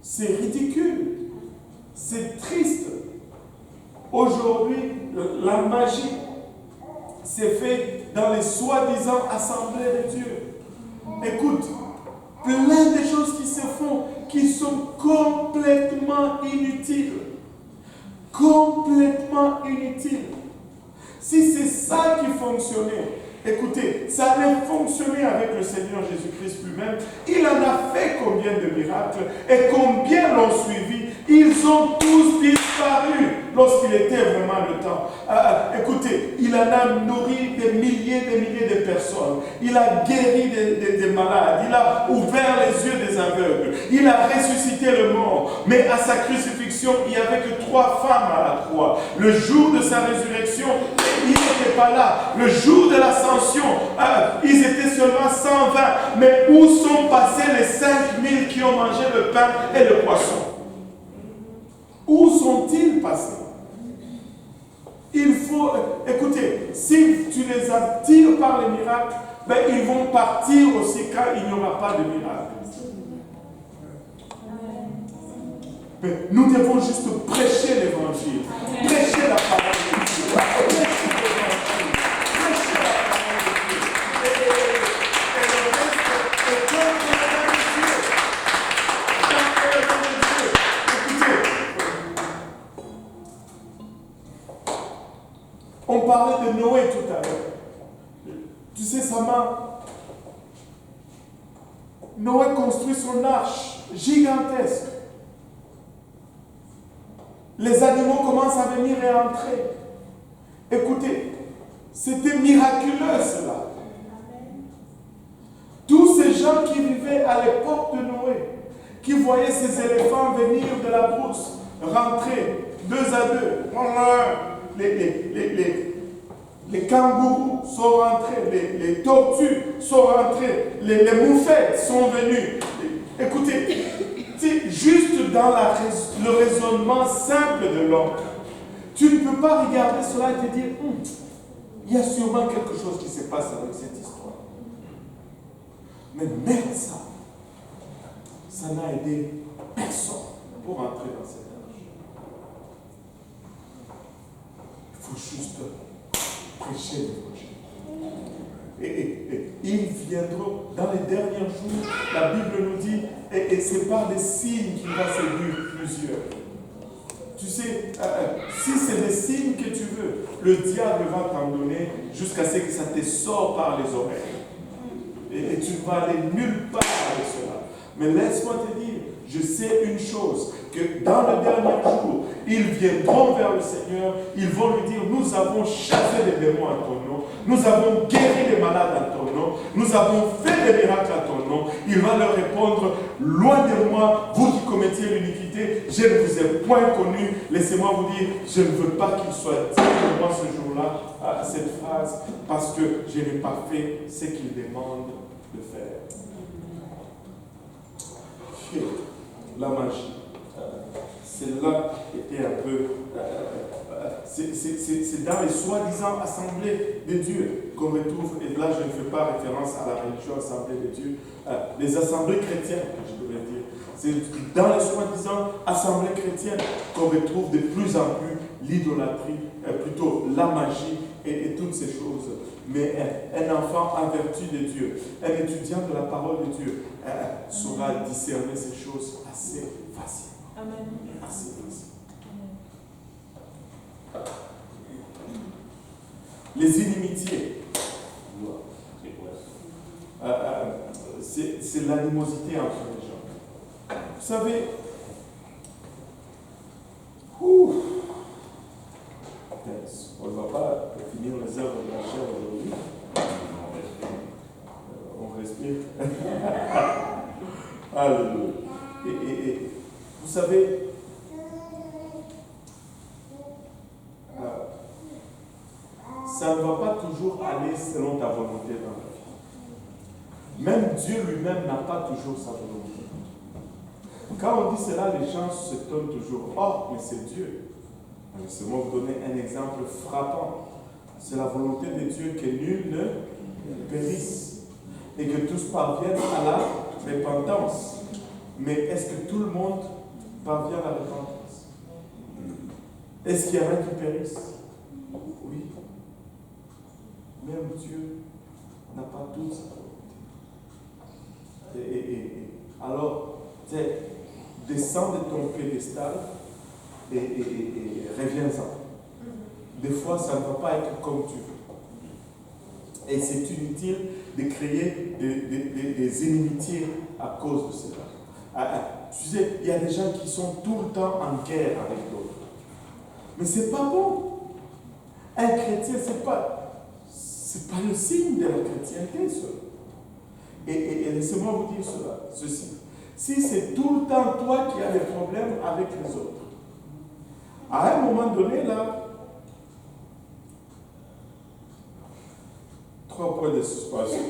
A: c'est ridicule. C'est triste. Aujourd'hui, la magie s'est faite dans les soi-disant assemblées de Dieu. Écoute, plein de choses qui se font, qui sont complètement inutiles. Complètement inutiles. Si c'est ça qui fonctionnait, écoutez, ça allait fonctionner avec le Seigneur Jésus-Christ lui-même. Il en a fait combien de miracles et combien l'ont suivi. Ils ont tous disparu lorsqu'il était vraiment le temps. Écoutez, il en a nourri des milliers de personnes. Il a guéri des malades. Il a ouvert les yeux des aveugles. Il a ressuscité le mort. Mais à sa crucifixion, il n'y avait que 3 femmes à la croix. Le jour de sa résurrection, ils n'étaient pas là. Le jour de l'ascension, ils étaient seulement 120. Mais où sont passés les 5000 qui ont mangé le pain et le poisson? Où sont-ils passés? Il faut, écoutez, si tu les attires par les miracles, ben ils vont partir aussi quand il n'y aura pas de miracle. Mais nous devons juste prêcher l'évangile, prêcher la parole de Dieu, prêcher l'évangile, prêcher la parole de Dieu. Et le reste est comme l'œuvre de Dieu. Comme l'œuvre de Dieu. Écoutez, on on parlait de Noé tout à l'heure. Tu sais, Noé construit son arche gigantesque. Les animaux commencent à venir et à entrer. Écoutez, c'était miraculeux cela. Tous ces gens qui vivaient à l'époque de Noé, qui voyaient ces éléphants venir de la brousse, rentrer 2 à 2, les kangourous sont rentrés, les tortues sont rentrées, les moufettes sont venues. Écoutez, c'est juste dans le raisonnement simple de l'homme. Tu ne peux pas regarder cela et te dire, il y a sûrement quelque chose qui se passe avec cette histoire. Mais même ça n'a aidé personne pour entrer dans cette arche. Il faut juste prêcher l'évangile. Et ils viendront dans les derniers jours, la Bible nous dit, et c'est par des signes qu'il va séduire plusieurs. Tu sais, si c'est des signes que tu veux, le diable va t'en donner jusqu'à ce que ça te sorte par les oreilles. Et tu ne vas aller nulle part avec cela. Mais laisse-moi te dire, je sais une chose, que dans le dernier jour, ils viendront vers le Seigneur, ils vont lui dire, nous avons chassé des démons à ton nom, nous avons guéri les malades à ton nom, nous avons fait des miracles à ton nom. Il va leur répondre, loin de moi, vous qui commettiez l'iniquité, je ne vous ai point connu. Laissez-moi vous dire, je ne veux pas qu'il soit dit de moi ce jour-là, cette phrase, parce que je n'ai pas fait ce qu'il demande de faire. La magie. Celle-là était un peu... c'est dans les soi-disant assemblées de Dieu qu'on retrouve, et là je ne fais pas référence à la religion assemblée de Dieu, les assemblées chrétiennes, je devrais dire. C'est dans les soi-disant assemblées chrétiennes qu'on retrouve de plus en plus l'idolâtrie, plutôt la magie et toutes ces choses. Mais un enfant en vertu de Dieu, un étudiant de la parole de Dieu, saura discerner ces choses assez facilement.
H: Amen.
A: Assez facilement. Les inimitiés. C'est l'animosité entre les gens. Vous savez, on ne va pas finir les œuvres de la chair aujourd'hui. On respire. Alléluia. Et vous savez, ça ne va pas toujours aller selon ta volonté dans la vie. Même Dieu lui-même n'a pas toujours sa volonté. Quand on dit cela, les gens se donnent toujours. Oh, mais c'est Dieu. Laissez-moi vous donner un exemple frappant. C'est la volonté de Dieu que nul ne périsse et que tous parviennent à la repentance. Mais est-ce que tout le monde parvient à la repentance? Est-ce qu'il y en a qui périssent? Oui. Même Dieu n'a pas toute sa volonté. Alors, descends de ton pédestal et reviens-en. Des fois, ça ne va pas être comme tu veux. Et c'est inutile de créer des inimitiés à cause de cela. Tu sais, il y a des gens qui sont tout le temps en guerre avec d'autres. Mais c'est pas bon. Un chrétien, c'est pas le signe de la chrétienté, cela. Et laissez-moi vous dire ceci. Si c'est tout le temps toi qui as des problèmes avec les autres, à un moment donné, là, 3 points de suspension.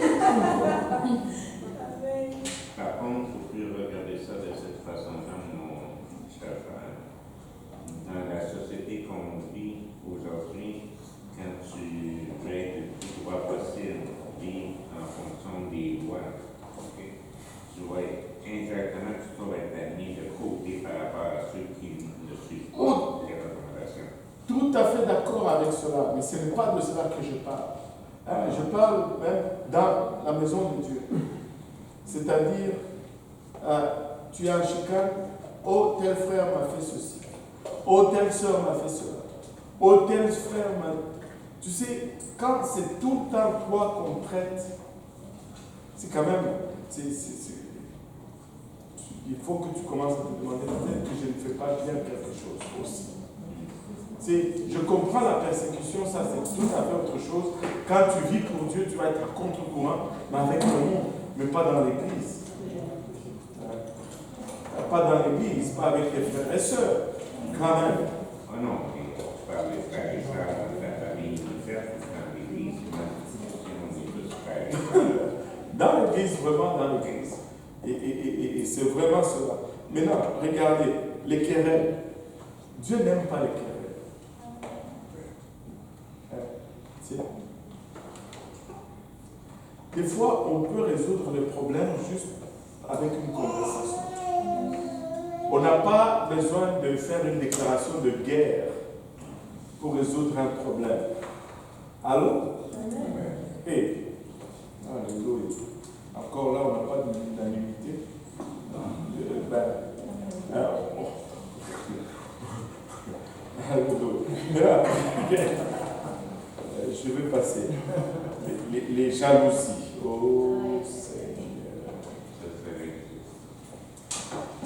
D: Par contre, vous pouvez regarder ça de cette façon-là, mon cher frère. Dans la société qu'on vit aujourd'hui, quand tu dois passer une vie en fonction des lois, okay? Tu vas indirectement, tu vas être mis de côté par rapport à ceux qui ne suivent pas les recommandations.
A: Tout à fait d'accord avec cela, mais ce n'est pas de cela que je parle. Je parle même dans la maison de Dieu. C'est-à-dire, tu es en chicane, oh, tel frère m'a fait ceci, oh, telle soeur m'a fait cela, oh, tel frère m'a... Tu sais, quand c'est tout le temps toi qu'on traite, c'est quand même... il faut que tu commences à te demander peut-être que je ne fais pas bien quelque chose aussi. Je comprends la persécution, ça c'est tout à fait autre chose. Quand tu vis pour Dieu, tu vas être à contre-courant, mais avec le monde, mais pas dans l'église. Pas dans l'église, pas avec tes frères et sœurs, quand même.
D: Oh non, pas avec les frères et sœurs, la famille universelle, dans l'église,
A: dans l'église, vraiment dans l'église. Et c'est vraiment cela. Maintenant, regardez, les querelles. Dieu n'aime pas les querelles. Des fois, on peut résoudre les problèmes juste avec une conversation. On n'a pas besoin de faire une déclaration de guerre pour résoudre un problème. Allô? Et, alléluia. Encore là, on n'a pas d'unanimité. Alléluia. Je vais passer. Les jalousies. Oh Seigneur.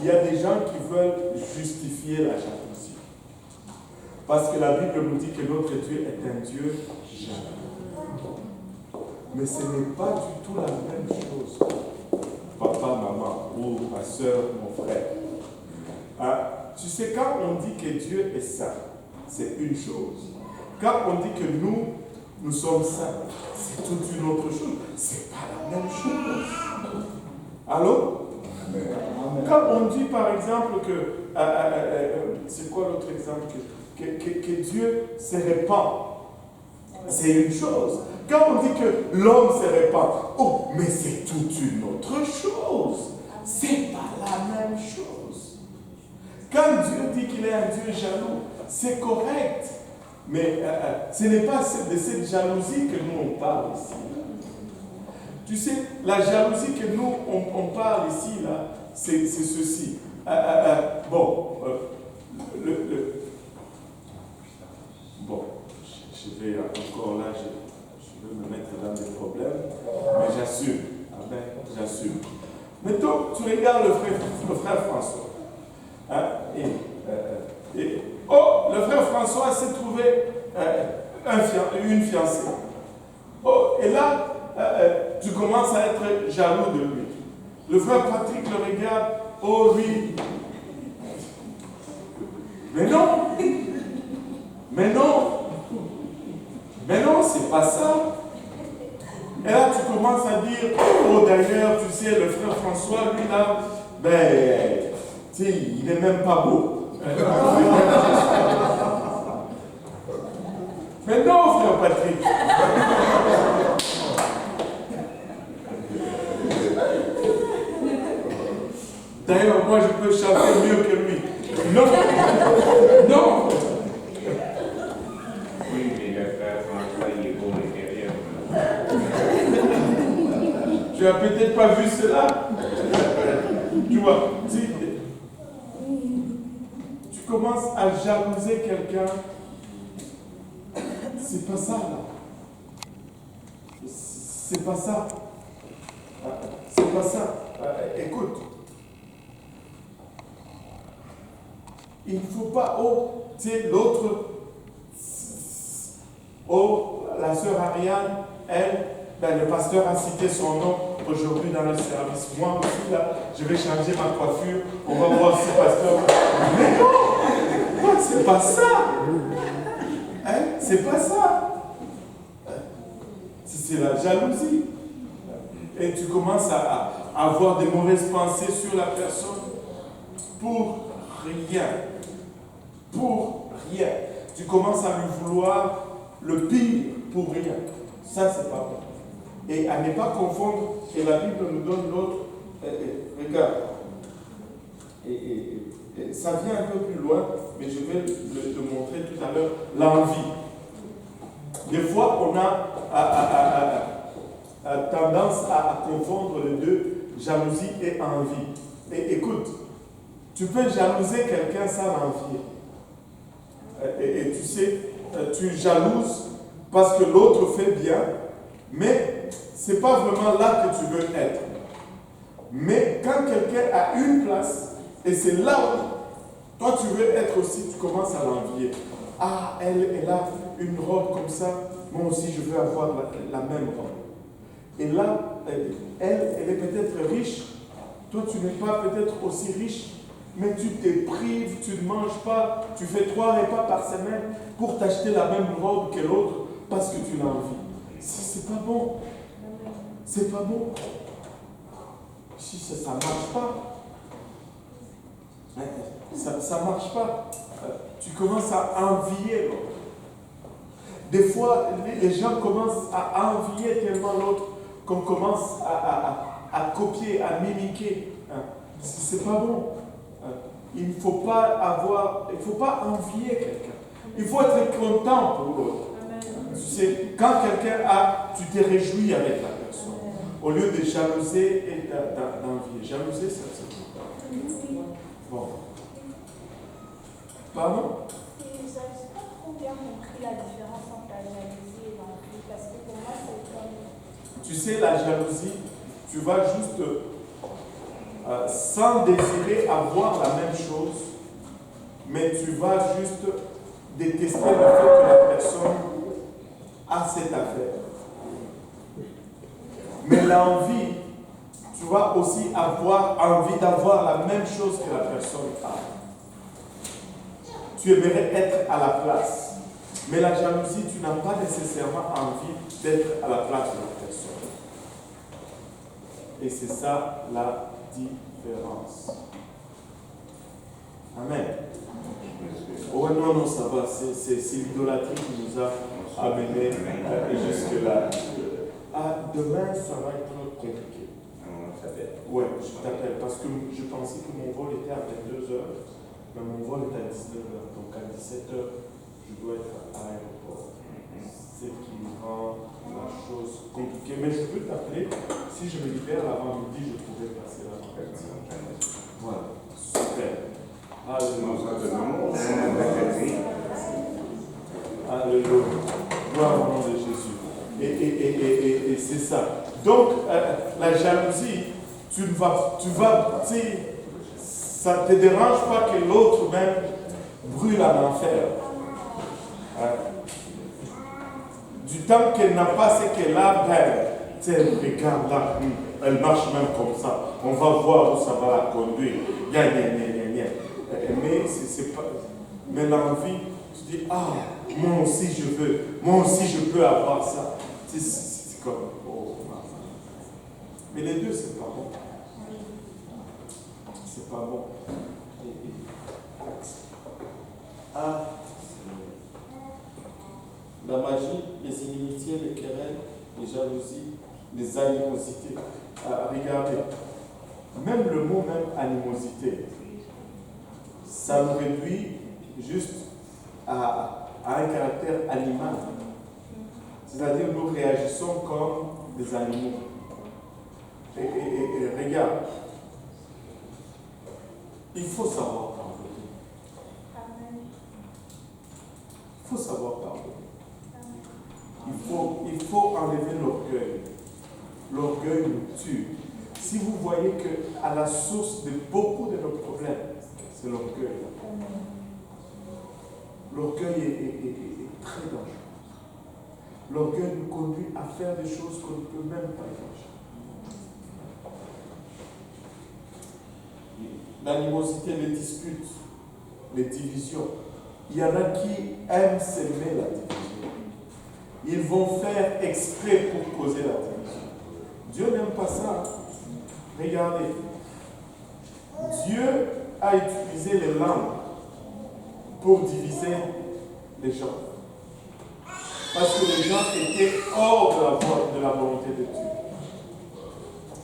A: Il y a des gens qui veulent justifier la jalousie. Parce que la Bible nous dit que notre Dieu est un Dieu jaloux. Mais ce n'est pas du tout la même chose. Papa, maman, ou ma soeur, mon frère. Tu sais, quand on dit que Dieu est saint, c'est une chose. Quand on dit que nous sommes saints, c'est toute une autre chose. C'est pas la même chose. Allô? Quand on dit par exemple que, c'est quoi l'autre exemple? Que Dieu se répand, c'est une chose. Quand on dit que l'homme se répand, oh, mais c'est toute une autre chose. C'est pas la même chose. Quand Dieu dit qu'il est un Dieu jaloux, c'est correct. Mais ce n'est pas de cette jalousie que nous on parle ici. Tu sais, la jalousie que nous on parle ici, là, c'est ceci. Bon, je vais encore là, je vais me mettre dans des problèmes, mais j'assume. Amen, j'assume. Maintenant, tu regardes le frère François. Le frère François s'est trouvé une fiancée. Oh, et là, tu commences à être jaloux de lui. Le frère Patrick le regarde. Oh, lui. Mais non. Mais non, c'est pas ça. Et là, tu commences à dire, oh, d'ailleurs, tu sais, le frère François, lui, là, tu sais, il n'est même pas beau. Mais non, frère Patrick. D'ailleurs, moi, je peux chanter mieux que lui. Non. Non.
D: Oui, mais le frère François, il est beau l'intérieur.
A: Tu n'as peut-être pas vu cela. Tu vois, tu commences à jalouser quelqu'un. C'est pas ça, là. C'est pas ça. C'est pas ça. Écoute. Il ne faut pas, tu sais, l'autre, la sœur Ariane, elle, le pasteur a cité son nom aujourd'hui dans le service. Moi aussi, là, je vais changer ma coiffure. On va voir si pasteur. Mais non! C'est pas ça! C'est pas ça! C'est la jalousie. Et tu commences à avoir des mauvaises pensées sur la personne pour rien. Pour rien. Tu commences à lui vouloir le pire pour rien. Ça, c'est pas bon. Et à ne pas confondre, et la Bible nous donne l'autre. Regarde. Et ça vient un peu plus loin, mais je vais te montrer tout à l'heure l'envie. Des fois, on a tendance à confondre les deux, jalousie et envie. Et écoute, tu peux jalouser quelqu'un sans l'envier. Et tu sais, tu jalouses parce que l'autre fait bien, mais ce n'est pas vraiment là que tu veux être. Mais quand quelqu'un a une place, et c'est là où toi tu veux être aussi, tu commences à l'envier. Ah, elle a une robe comme ça, moi aussi je veux avoir la même robe. Et là, elle est peut-être riche, toi tu n'es pas peut-être aussi riche, mais tu te prives, tu ne manges pas, tu fais 3 repas par semaine pour t'acheter la même robe que l'autre parce que tu l'as envie. C'est pas bon. C'est pas bon. Si ça ne marche pas. Ça ne marche pas. Tu commences à envier l'autre. Des fois, les gens commencent à envier tellement l'autre qu'on commence à copier, à mimiquer. C'est pas bon. Il ne faut pas envier quelqu'un. Il faut être content pour l'autre. C'est quand quelqu'un a, tu te réjouis avec la personne. Au lieu de jalouser et d'envier. Jalouser, c'est bon. Pardon?
C: Je n'ai pas trop bien compris la différence entre la jalousie et l'envie, parce que pour moi, c'est comme...
A: Tu sais, la jalousie, tu vas juste, sans désirer avoir la même chose, mais tu vas juste détester le fait que la personne a cette affaire. Mais l'envie, tu vas aussi avoir envie d'avoir la même chose que la personne a. Tu aimerais être à la place. Mais la jalousie, tu n'as pas nécessairement envie d'être à la place de la personne. Et c'est ça la différence. Amen. Oh non, ça va. C'est l'idolâtrie qui nous a amenés jusque-là. Demain, ça va être compliqué. Ouais, je t'appelle parce que je pensais que mon vol était à 22h. Mais mon vol est à 19h, donc à 17h, je dois être à l'aéroport. C'est ce qui rend la chose compliquée. Mais je peux t'appeler, si je me libère avant midi, je pourrais passer là. Voilà, super. Alléluia. Alléluia. Gloire au nom de Jésus. Et c'est ça. Donc, la jalousie, tu vas, ça ne te dérange pas que l'autre même brûle en enfer. Du temps qu'elle n'a pas ce qu'elle a, regarde là, elle marche même comme ça. On va voir où ça va la conduire. Mais l'envie, tu dis, moi aussi je veux, moi aussi je peux avoir ça. C'est comme, mais les deux, c'est pas bon. C'est pas bon. La magie, les inimitiés, les querelles, les jalousies, les animosités. Regardez, même le mot animosité, ça nous réduit juste à un caractère animal. C'est-à-dire nous réagissons comme des animaux. Et regarde, il faut savoir pardonner. Il faut savoir pardonner. Il faut enlever l'orgueil. L'orgueil nous tue. Si vous voyez qu'à la source de beaucoup de nos problèmes, c'est l'orgueil. L'orgueil est très dangereux. L'orgueil nous conduit à faire des choses qu'on ne peut même pas imaginer. L'animosité, les disputes, les divisions. Il y en a qui aiment s'aimer la division. Ils vont faire exprès pour causer la division. Dieu n'aime pas ça. Regardez. Dieu a utilisé les langues pour diviser les gens. Parce que les gens étaient hors de la volonté de Dieu.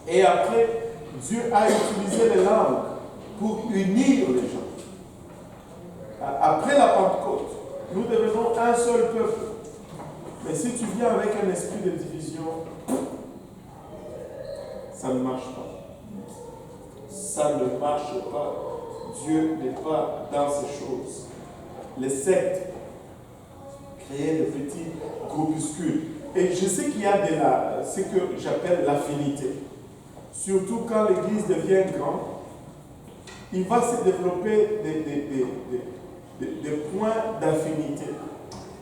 A: Et après, Dieu a utilisé les langues pour unir les gens. Après la Pentecôte, nous devenons un seul peuple. Mais si tu viens avec un esprit de division, ça ne marche pas. Ça ne marche pas. Dieu n'est pas dans ces choses. Les sectes créer de petits groupuscules. Et je sais qu'il y a ce que j'appelle l'affinité. Surtout quand l'église devient grande, il va se développer des points d'affinité.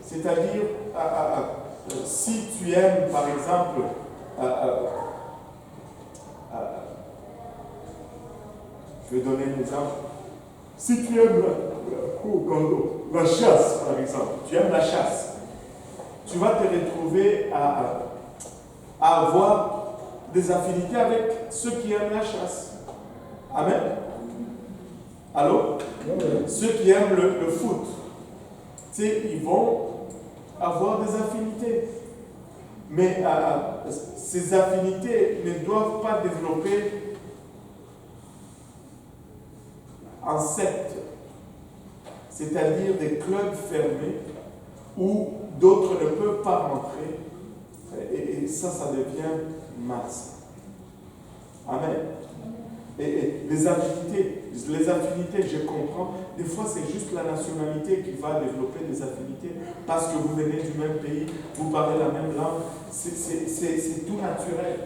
A: C'est-à-dire, si tu aimes, par exemple, je vais donner un exemple. Si tu aimes la chasse, par exemple, tu aimes la chasse, tu vas te retrouver à avoir des affinités avec ceux qui aiment la chasse. Amen. Allô? Ceux qui aiment le foot, tu sais, ils vont avoir des affinités. Mais ces affinités ne doivent pas développer en secte, c'est-à-dire des clubs fermés où d'autres ne peuvent pas rentrer. Et ça devient masse. Amen. Et les affinités, je comprends. Des fois, c'est juste la nationalité qui va développer des affinités parce que vous venez du même pays, vous parlez la même langue. C'est tout naturel.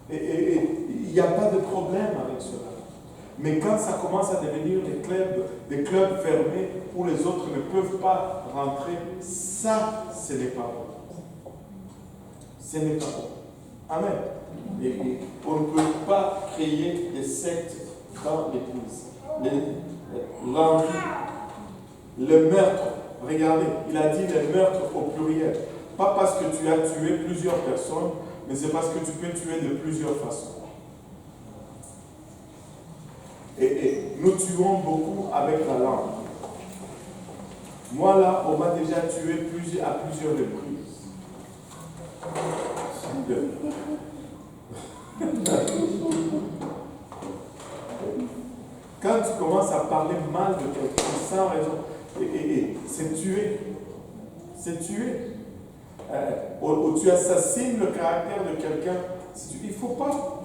A: Et il n'y a pas de problème avec cela. Mais quand ça commence à devenir des clubs fermés où les autres ne peuvent pas rentrer, ça, ce n'est pas bon. Ce n'est pas bon. Amen. Et on ne peut pas créer des sectes dans l'Église. Le meurtre, regardez, il a dit le meurtre au pluriel. Pas parce que tu as tué plusieurs personnes, mais c'est parce que tu peux tuer de plusieurs façons. Et nous tuons beaucoup avec la langue. Moi là, on m'a déjà tué à plusieurs reprises. Quand tu commences à parler mal de quelqu'un sans raison, c'est tuer. C'est tuer. Ou tu assassines le caractère de quelqu'un. Il ne faut pas.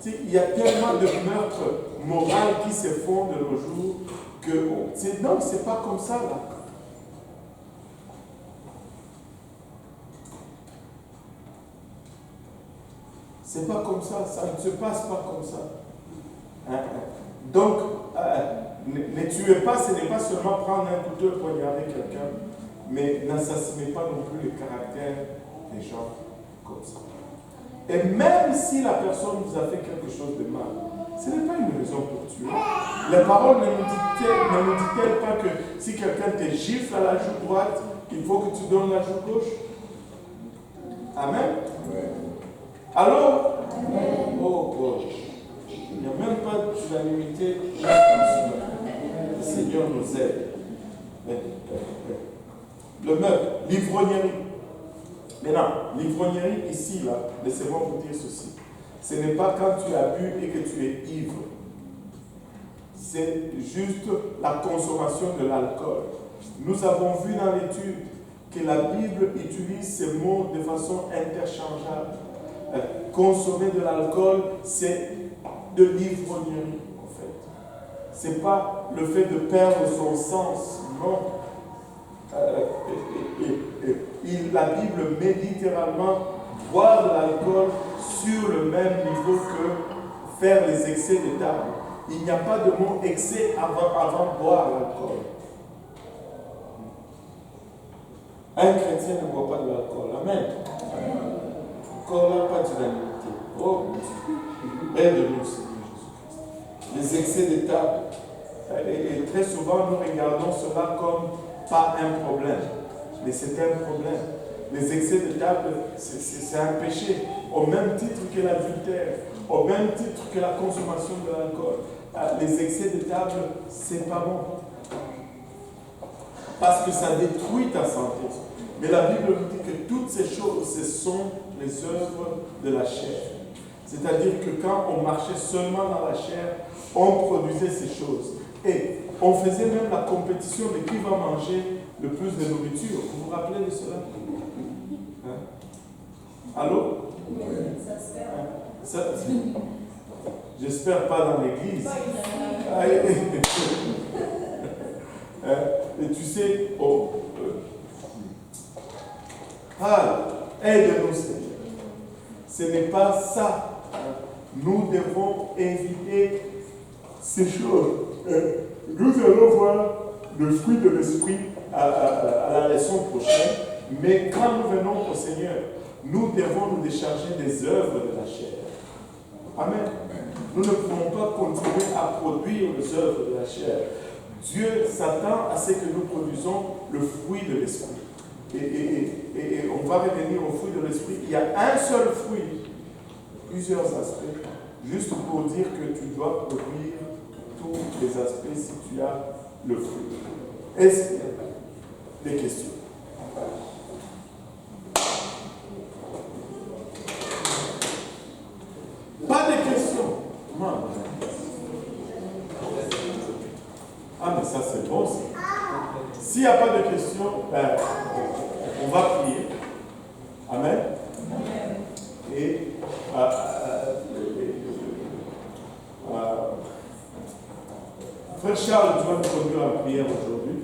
A: Il y a tellement de meurtres moraux qui se font de nos jours que non, c'est pas comme ça là. C'est pas comme ça, ça ne se passe pas comme ça. Donc, ne tuez pas, ce n'est pas seulement prendre un couteau et poignarder quelqu'un, mais n'assassinez pas non plus le caractère des gens comme ça. Et même si la personne vous a fait quelque chose de mal, ce n'est pas une raison pour tuer. Les paroles ne nous disent-elles pas que si quelqu'un te gifle à la joue droite, il faut que tu donnes la joue gauche? Amen. Alors, oh God, il n'y a même pas d'unanimité. Le Seigneur nous aide. Le meurtre, l'ivrognerie. Maintenant, l'ivrognerie ici, là, laissez-moi vous dire ceci. Ce n'est pas quand tu as bu et que tu es ivre. C'est juste la consommation de l'alcool. Nous avons vu dans l'étude que la Bible utilise ces mots de façon interchangeable. Consommer de l'alcool, c'est de l'ivrognerie, en fait. Ce n'est pas le fait de perdre son sens, non. La Bible met littéralement boire de l'alcool sur le même niveau que faire les excès de table. Il n'y a pas de mot excès avant de boire l'alcool. Un chrétien ne boit pas de l'alcool. Amen. Encore là, pas d'unanimité. Oh, aide-nous, Seigneur Jésus-Christ. Les excès de table. Et très souvent, nous regardons cela comme pas un problème. Mais c'est un problème. Les excès de table, c'est un péché. Au même titre que l'adultère, au même titre que la consommation de l'alcool. Les excès de table, c'est pas bon. Parce que ça détruit ta santé. Mais la Bible nous dit que toutes ces choses, ce sont les œuvres de la chair. C'est-à-dire que quand on marchait seulement dans la chair, on produisait ces choses. Et on faisait même la compétition de qui va manger le plus de nourriture. Vous vous rappelez de cela? Allô? Ça, j'espère pas dans l'église. Et tu sais, Ah, aide-nous, Seigneur. Ce n'est pas ça. Nous devons éviter ces choses. Nous allons voir le fruit de l'esprit à la leçon prochaine. Mais quand nous venons au Seigneur, nous devons nous décharger des œuvres de la chair. Amen. Nous ne pouvons pas continuer à produire les œuvres de la chair. Dieu s'attend à ce que nous produisons le fruit de l'esprit. Et on va revenir au fruit de l'esprit. Il y a un seul fruit, plusieurs aspects, juste pour dire que tu dois produire tous les aspects si tu as le fruit. Est-ce qu'il y a des questions? Pas de questions. Ah, mais ça c'est bon. S'il n'y a pas de questions, ben, on va prier. Amen. Et Frère Charles, tu vas nous conduire en prière aujourd'hui.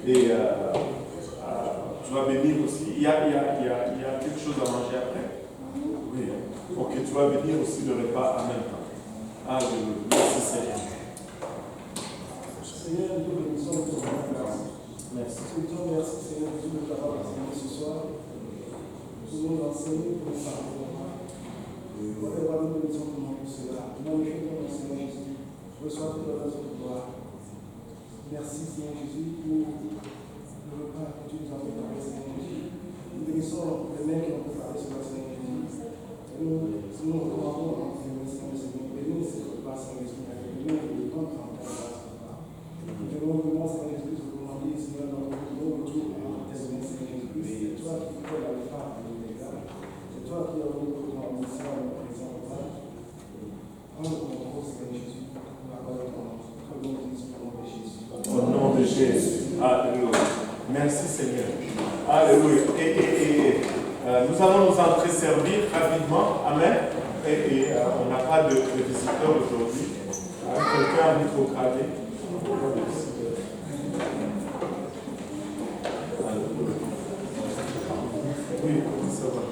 A: Et tu vas bénir aussi. Il y a quelque chose à manger après? Oui. Ok, tu vas bénir aussi le repas en même temps. Alléluia. Merci Seigneur.
E: Seigneur, nous te bénissons pour ton grâce.
A: Merci.
E: Nous te disons merci, Seigneur, Dieu, de t'avoir enseigné ce soir. Nous nous enseignons pour nous parler. Nous te bénissons pour nous pour cela. Nous magnifions ton Seigneur Jésus. Reçois toute la raison de gloire. Merci, Seigneur Jésus, pour le repas que tu nous as préparé, Seigneur Jésus. Nous bénissons les mains qui ont préparé cela, Seigneur Jésus. Et nous recommandons en Seigneur, Seigneur, bénis ce repas, Seigneur Jésus, bénis le temps de grâce. Je vous recommande, Seigneur Jésus, de recommander, Seigneur, dans le retour à terminer, Seigneur Jésus. C'est toi qui fais la femme de l'État. C'est toi qui as donné notre ambition à notre présent passage. Prends le contrôle, Seigneur Jésus, pour la gloire de ton nom. Très bon Jésus, au nom de Jésus.
A: Au nom de Jésus. Alléluia. Merci Seigneur. Alléluia. Et nous allons nous entreservir rapidement. Amen. Et on n'a pas de visiteurs aujourd'hui. Quelqu'un a un micro cravé. Oui, ça va.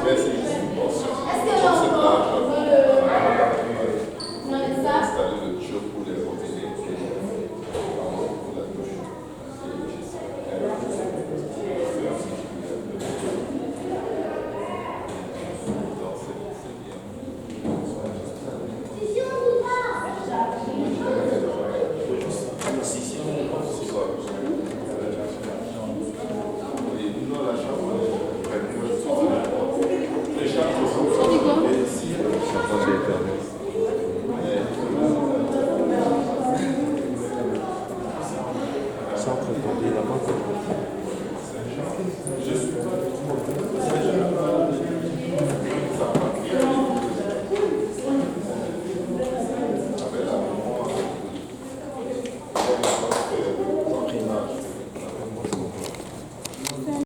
A: Merci.